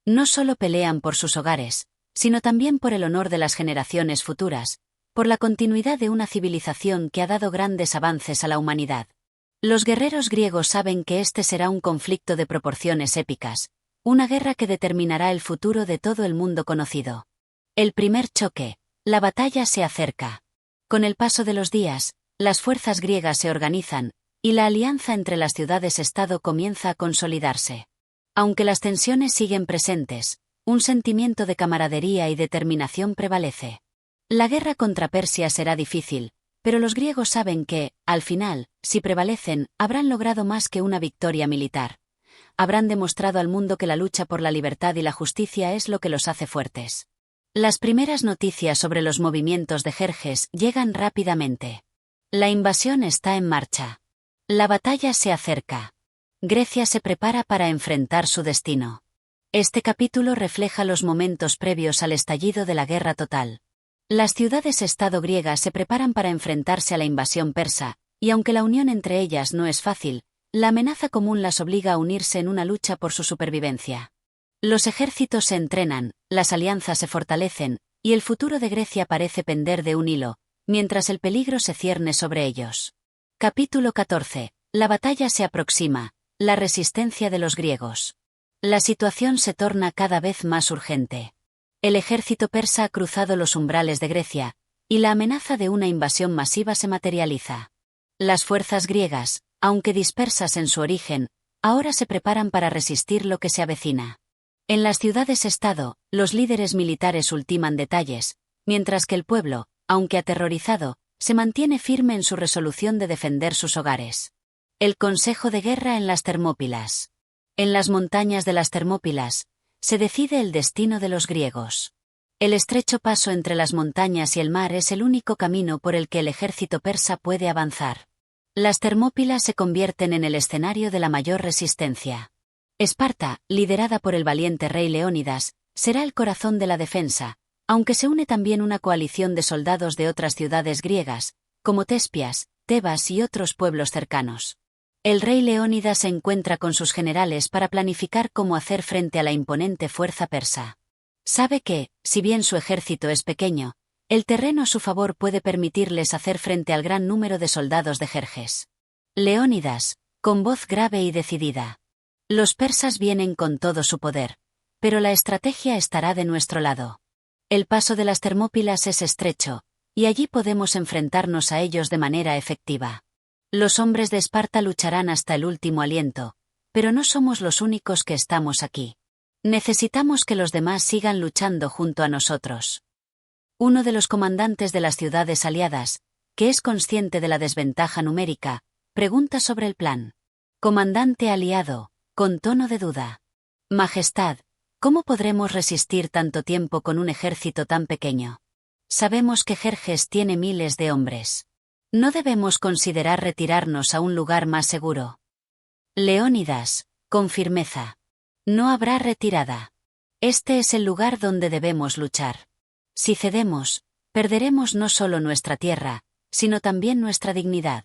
No solo pelean por sus hogares, sino también por el honor de las generaciones futuras, por la continuidad de una civilización que ha dado grandes avances a la humanidad. Los guerreros griegos saben que este será un conflicto de proporciones épicas, una guerra que determinará el futuro de todo el mundo conocido. El primer choque, la batalla se acerca. Con el paso de los días, las fuerzas griegas se organizan, y la alianza entre las ciudades-estado comienza a consolidarse. Aunque las tensiones siguen presentes, un sentimiento de camaradería y determinación prevalece. La guerra contra Persia será difícil, pero los griegos saben que, al final, si prevalecen, habrán logrado más que una victoria militar. Habrán demostrado al mundo que la lucha por la libertad y la justicia es lo que los hace fuertes. Las primeras noticias sobre los movimientos de Jerjes llegan rápidamente. La invasión está en marcha. La batalla se acerca. Grecia se prepara para enfrentar su destino. Este capítulo refleja los momentos previos al estallido de la guerra total. Las ciudades-estado griegas se preparan para enfrentarse a la invasión persa, y aunque la unión entre ellas no es fácil, la amenaza común las obliga a unirse en una lucha por su supervivencia. Los ejércitos se entrenan, las alianzas se fortalecen, y el futuro de Grecia parece pender de un hilo, mientras el peligro se cierne sobre ellos. Capítulo 14. La batalla se aproxima, la resistencia de los griegos. La situación se torna cada vez más urgente. El ejército persa ha cruzado los umbrales de Grecia, y la amenaza de una invasión masiva se materializa. Las fuerzas griegas, aunque dispersas en su origen, ahora se preparan para resistir lo que se avecina. En las ciudades-estado, los líderes militares ultiman detalles, mientras que el pueblo, aunque aterrorizado, se mantiene firme en su resolución de defender sus hogares. El consejo de guerra en las Termópilas. En las montañas de las Termópilas, se decide el destino de los griegos. El estrecho paso entre las montañas y el mar es el único camino por el que el ejército persa puede avanzar. Las Termópilas se convierten en el escenario de la mayor resistencia. Esparta, liderada por el valiente rey Leónidas, será el corazón de la defensa, aunque se une también una coalición de soldados de otras ciudades griegas, como Tespias, Tebas y otros pueblos cercanos. El rey Leónidas se encuentra con sus generales para planificar cómo hacer frente a la imponente fuerza persa. Sabe que, si bien su ejército es pequeño, el terreno a su favor puede permitirles hacer frente al gran número de soldados de Jerjes. Leónidas, con voz grave y decidida. Los persas vienen con todo su poder, pero la estrategia estará de nuestro lado. El paso de las Termópilas es estrecho, y allí podemos enfrentarnos a ellos de manera efectiva. Los hombres de Esparta lucharán hasta el último aliento, pero no somos los únicos que estamos aquí. Necesitamos que los demás sigan luchando junto a nosotros. Uno de los comandantes de las ciudades aliadas, que es consciente de la desventaja numérica, pregunta sobre el plan. Comandante aliado, con tono de duda. Majestad, ¿cómo podremos resistir tanto tiempo con un ejército tan pequeño? Sabemos que Jerjes tiene miles de hombres. ¿No debemos considerar retirarnos a un lugar más seguro? Leónidas, con firmeza. No habrá retirada. Este es el lugar donde debemos luchar. Si cedemos, perderemos no solo nuestra tierra, sino también nuestra dignidad.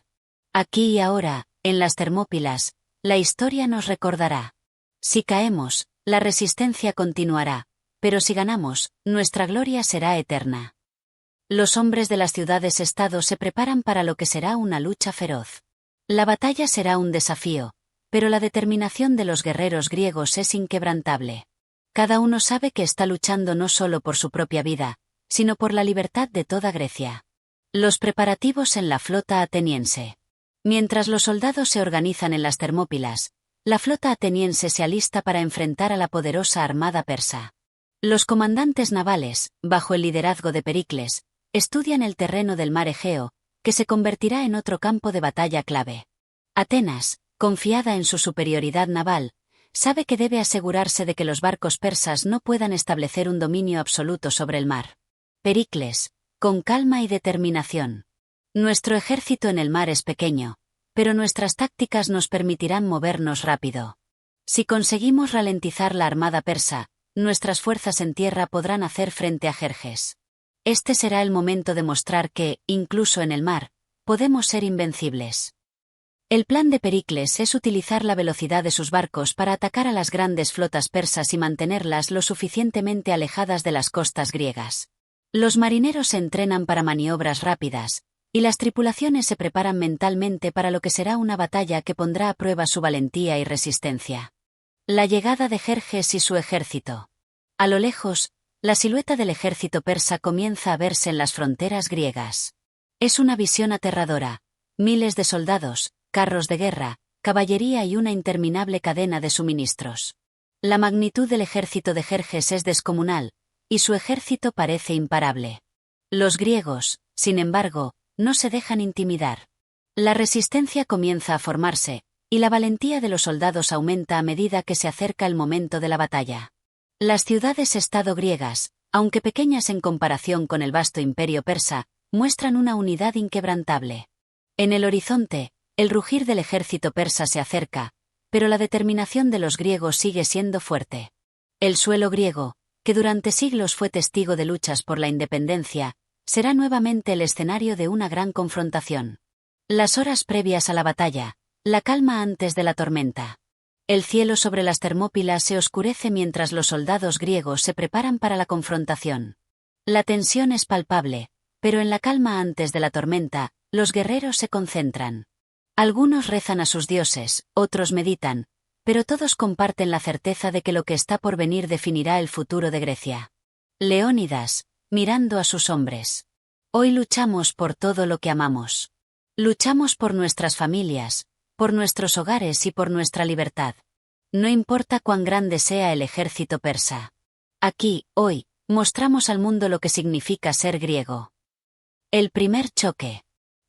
Aquí y ahora, en las Termópilas, la historia nos recordará. Si caemos, la resistencia continuará, pero si ganamos, nuestra gloria será eterna. Los hombres de las ciudades-estado se preparan para lo que será una lucha feroz. La batalla será un desafío, pero la determinación de los guerreros griegos es inquebrantable. Cada uno sabe que está luchando no solo por su propia vida, sino por la libertad de toda Grecia. Los preparativos en la flota ateniense. Mientras los soldados se organizan en las Termópilas, la flota ateniense se alista para enfrentar a la poderosa armada persa. Los comandantes navales, bajo el liderazgo de Pericles, estudian el terreno del mar Egeo, que se convertirá en otro campo de batalla clave. Atenas, confiada en su superioridad naval, sabe que debe asegurarse de que los barcos persas no puedan establecer un dominio absoluto sobre el mar. Pericles, con calma y determinación. Nuestro ejército en el mar es pequeño, pero nuestras tácticas nos permitirán movernos rápido. Si conseguimos ralentizar la armada persa, nuestras fuerzas en tierra podrán hacer frente a Jerjes. Este será el momento de mostrar que, incluso en el mar, podemos ser invencibles. El plan de Pericles es utilizar la velocidad de sus barcos para atacar a las grandes flotas persas y mantenerlas lo suficientemente alejadas de las costas griegas. Los marineros se entrenan para maniobras rápidas, y las tripulaciones se preparan mentalmente para lo que será una batalla que pondrá a prueba su valentía y resistencia. La llegada de Jerjes y su ejército. A lo lejos, la silueta del ejército persa comienza a verse en las fronteras griegas. Es una visión aterradora. Miles de soldados, carros de guerra, caballería y una interminable cadena de suministros. La magnitud del ejército de Jerjes es descomunal, y su ejército parece imparable. Los griegos, sin embargo, no se dejan intimidar. La resistencia comienza a formarse, y la valentía de los soldados aumenta a medida que se acerca el momento de la batalla. Las ciudades-estado griegas, aunque pequeñas en comparación con el vasto imperio persa, muestran una unidad inquebrantable. En el horizonte, el rugir del ejército persa se acerca, pero la determinación de los griegos sigue siendo fuerte. El suelo griego, que durante siglos fue testigo de luchas por la independencia, será nuevamente el escenario de una gran confrontación. Las horas previas a la batalla, la calma antes de la tormenta. El cielo sobre las Termópilas se oscurece mientras los soldados griegos se preparan para la confrontación. La tensión es palpable, pero en la calma antes de la tormenta, los guerreros se concentran. Algunos rezan a sus dioses, otros meditan, pero todos comparten la certeza de que lo que está por venir definirá el futuro de Grecia. Leónidas, mirando a sus hombres. Hoy luchamos por todo lo que amamos. Luchamos por nuestras familias, por nuestros hogares y por nuestra libertad. No importa cuán grande sea el ejército persa. Aquí, hoy, mostramos al mundo lo que significa ser griego. El primer choque.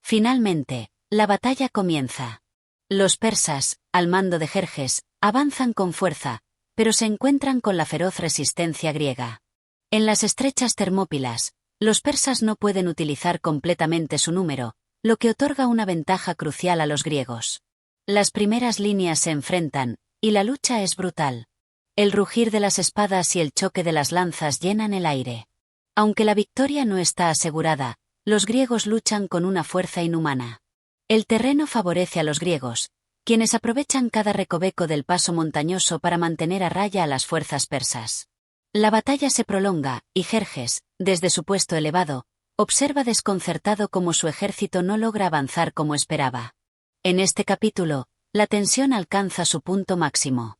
Finalmente, la batalla comienza. Los persas, al mando de Jerjes, avanzan con fuerza, pero se encuentran con la feroz resistencia griega. En las estrechas Termópilas, los persas no pueden utilizar completamente su número, lo que otorga una ventaja crucial a los griegos. Las primeras líneas se enfrentan, y la lucha es brutal. El rugir de las espadas y el choque de las lanzas llenan el aire. Aunque la victoria no está asegurada, los griegos luchan con una fuerza inhumana. El terreno favorece a los griegos, quienes aprovechan cada recoveco del paso montañoso para mantener a raya a las fuerzas persas. La batalla se prolonga, y Jerjes, desde su puesto elevado, observa desconcertado cómo su ejército no logra avanzar como esperaba. En este capítulo, la tensión alcanza su punto máximo.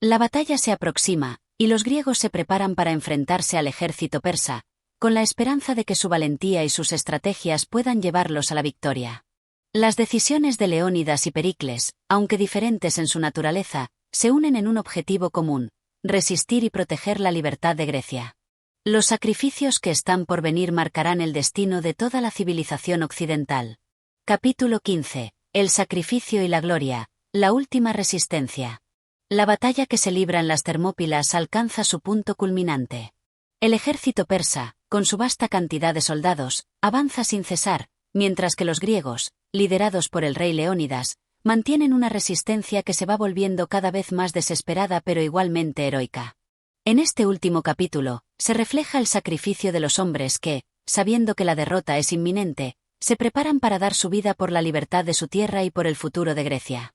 La batalla se aproxima, y los griegos se preparan para enfrentarse al ejército persa, con la esperanza de que su valentía y sus estrategias puedan llevarlos a la victoria. Las decisiones de Leónidas y Pericles, aunque diferentes en su naturaleza, se unen en un objetivo común: resistir y proteger la libertad de Grecia. Los sacrificios que están por venir marcarán el destino de toda la civilización occidental. Capítulo 15. El sacrificio y la gloria, la última resistencia. La batalla que se libra en las Termópilas alcanza su punto culminante. El ejército persa, con su vasta cantidad de soldados, avanza sin cesar, mientras que los griegos, liderados por el rey Leónidas, mantienen una resistencia que se va volviendo cada vez más desesperada pero igualmente heroica. En este último capítulo, se refleja el sacrificio de los hombres que, sabiendo que la derrota es inminente, se preparan para dar su vida por la libertad de su tierra y por el futuro de Grecia.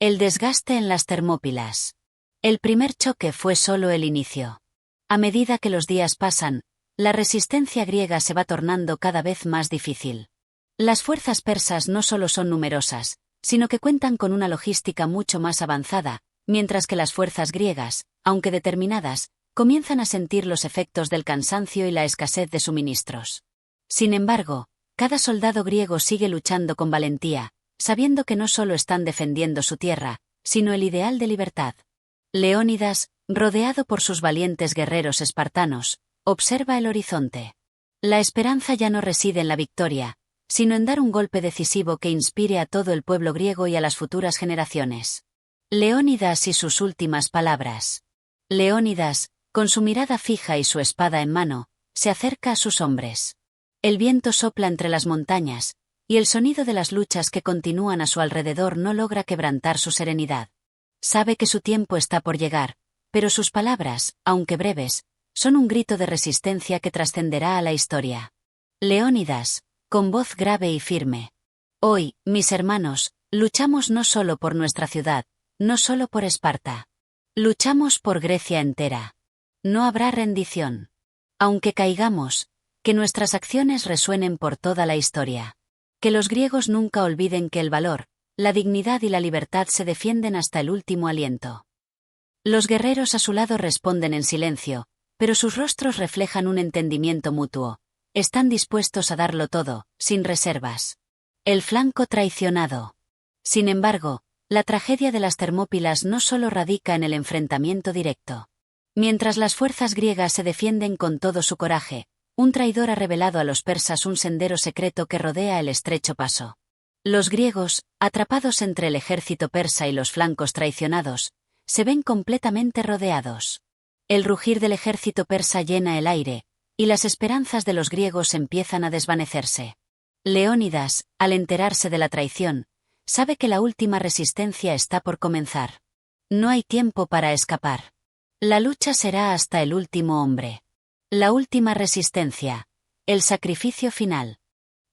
El desgaste en las Termópilas. El primer choque fue solo el inicio. A medida que los días pasan, la resistencia griega se va tornando cada vez más difícil. Las fuerzas persas no solo son numerosas, sino que cuentan con una logística mucho más avanzada, mientras que las fuerzas griegas, aunque determinadas, comienzan a sentir los efectos del cansancio y la escasez de suministros. Sin embargo, cada soldado griego sigue luchando con valentía, sabiendo que no solo están defendiendo su tierra, sino el ideal de libertad. Leónidas, rodeado por sus valientes guerreros espartanos, observa el horizonte. La esperanza ya no reside en la victoria, sino en dar un golpe decisivo que inspire a todo el pueblo griego y a las futuras generaciones. Leónidas y sus últimas palabras. Leónidas, con su mirada fija y su espada en mano, se acerca a sus hombres. El viento sopla entre las montañas, y el sonido de las luchas que continúan a su alrededor no logra quebrantar su serenidad. Sabe que su tiempo está por llegar, pero sus palabras, aunque breves, son un grito de resistencia que trascenderá a la historia. Leónidas, con voz grave y firme. Hoy, mis hermanos, luchamos no solo por nuestra ciudad, no solo por Esparta. Luchamos por Grecia entera. No habrá rendición. Aunque caigamos, que nuestras acciones resuenen por toda la historia. Que los griegos nunca olviden que el valor, la dignidad y la libertad se defienden hasta el último aliento. Los guerreros a su lado responden en silencio, pero sus rostros reflejan un entendimiento mutuo. Están dispuestos a darlo todo, sin reservas. El flanco traicionado. Sin embargo, la tragedia de las Termópilas no solo radica en el enfrentamiento directo. Mientras las fuerzas griegas se defienden con todo su coraje, un traidor ha revelado a los persas un sendero secreto que rodea el estrecho paso. Los griegos, atrapados entre el ejército persa y los flancos traicionados, se ven completamente rodeados. El rugir del ejército persa llena el aire, y las esperanzas de los griegos empiezan a desvanecerse. Leónidas, al enterarse de la traición, sabe que la última resistencia está por comenzar. No hay tiempo para escapar. La lucha será hasta el último hombre. La última resistencia. El sacrificio final.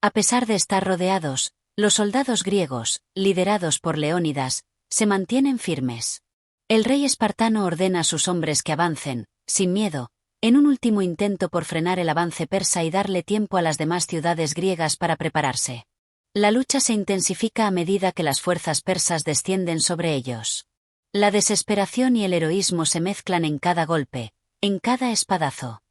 A pesar de estar rodeados, los soldados griegos, liderados por Leónidas, se mantienen firmes. El rey espartano ordena a sus hombres que avancen, sin miedo, en un último intento por frenar el avance persa y darle tiempo a las demás ciudades griegas para prepararse. La lucha se intensifica a medida que las fuerzas persas descienden sobre ellos. La desesperación y el heroísmo se mezclan en cada golpe, en cada espadazo.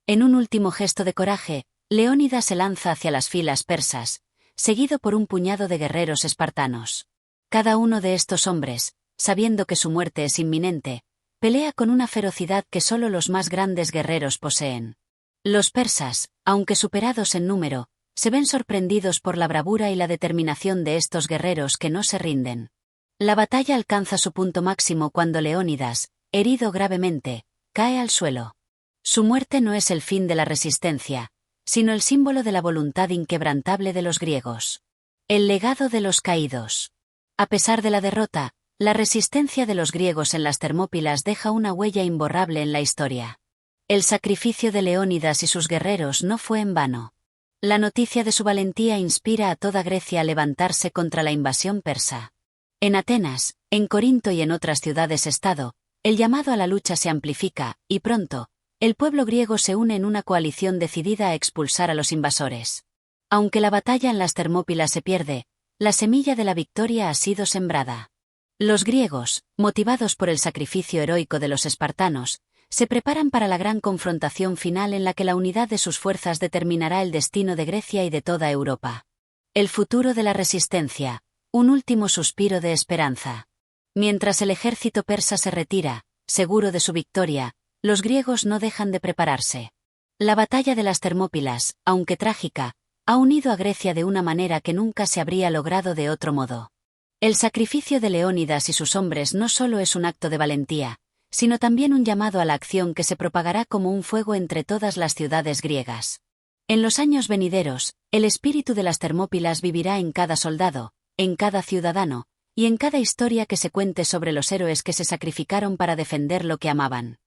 En un último gesto de coraje, Leónidas se lanza hacia las filas persas, seguido por un puñado de guerreros espartanos. Cada uno de estos hombres, sabiendo que su muerte es inminente, pelea con una ferocidad que solo los más grandes guerreros poseen. Los persas, aunque superados en número, se ven sorprendidos por la bravura y la determinación de estos guerreros que no se rinden. La batalla alcanza su punto máximo cuando Leónidas, herido gravemente, cae al suelo. Su muerte no es el fin de la resistencia, sino el símbolo de la voluntad inquebrantable de los griegos. El legado de los caídos. A pesar de la derrota, la resistencia de los griegos en las Termópilas deja una huella imborrable en la historia. El sacrificio de Leónidas y sus guerreros no fue en vano. La noticia de su valentía inspira a toda Grecia a levantarse contra la invasión persa. En Atenas, en Corinto y en otras ciudades-estado, el llamado a la lucha se amplifica, y pronto, el pueblo griego se une en una coalición decidida a expulsar a los invasores. Aunque la batalla en las Termópilas se pierde, la semilla de la victoria ha sido sembrada. Los griegos, motivados por el sacrificio heroico de los espartanos, se preparan para la gran confrontación final en la que la unidad de sus fuerzas determinará el destino de Grecia y de toda Europa. El futuro de la resistencia, un último suspiro de esperanza. Mientras el ejército persa se retira, seguro de su victoria, los griegos no dejan de prepararse. La batalla de las Termópilas, aunque trágica, ha unido a Grecia de una manera que nunca se habría logrado de otro modo. El sacrificio de Leónidas y sus hombres no solo es un acto de valentía, sino también un llamado a la acción que se propagará como un fuego entre todas las ciudades griegas. En los años venideros, el espíritu de las Termópilas vivirá en cada soldado, en cada ciudadano, y en cada historia que se cuente sobre los héroes que se sacrificaron para defender lo que amaban.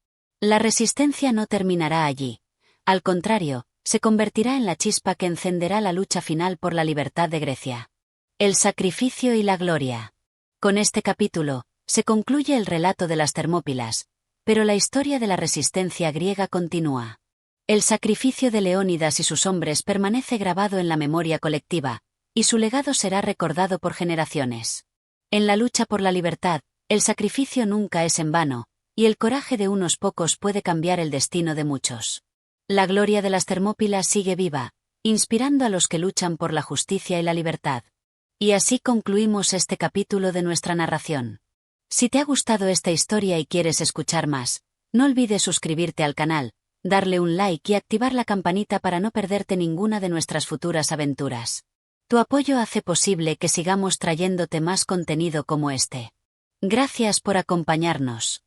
La resistencia no terminará allí. Al contrario, se convertirá en la chispa que encenderá la lucha final por la libertad de Grecia. El sacrificio y la gloria. Con este capítulo, se concluye el relato de las Termópilas, pero la historia de la resistencia griega continúa. El sacrificio de Leónidas y sus hombres permanece grabado en la memoria colectiva, y su legado será recordado por generaciones. En la lucha por la libertad, el sacrificio nunca es en vano, y el coraje de unos pocos puede cambiar el destino de muchos. La gloria de las Termópilas sigue viva, inspirando a los que luchan por la justicia y la libertad. Y así concluimos este capítulo de nuestra narración. Si te ha gustado esta historia y quieres escuchar más, no olvides suscribirte al canal, darle un like y activar la campanita para no perderte ninguna de nuestras futuras aventuras. Tu apoyo hace posible que sigamos trayéndote más contenido como este. Gracias por acompañarnos.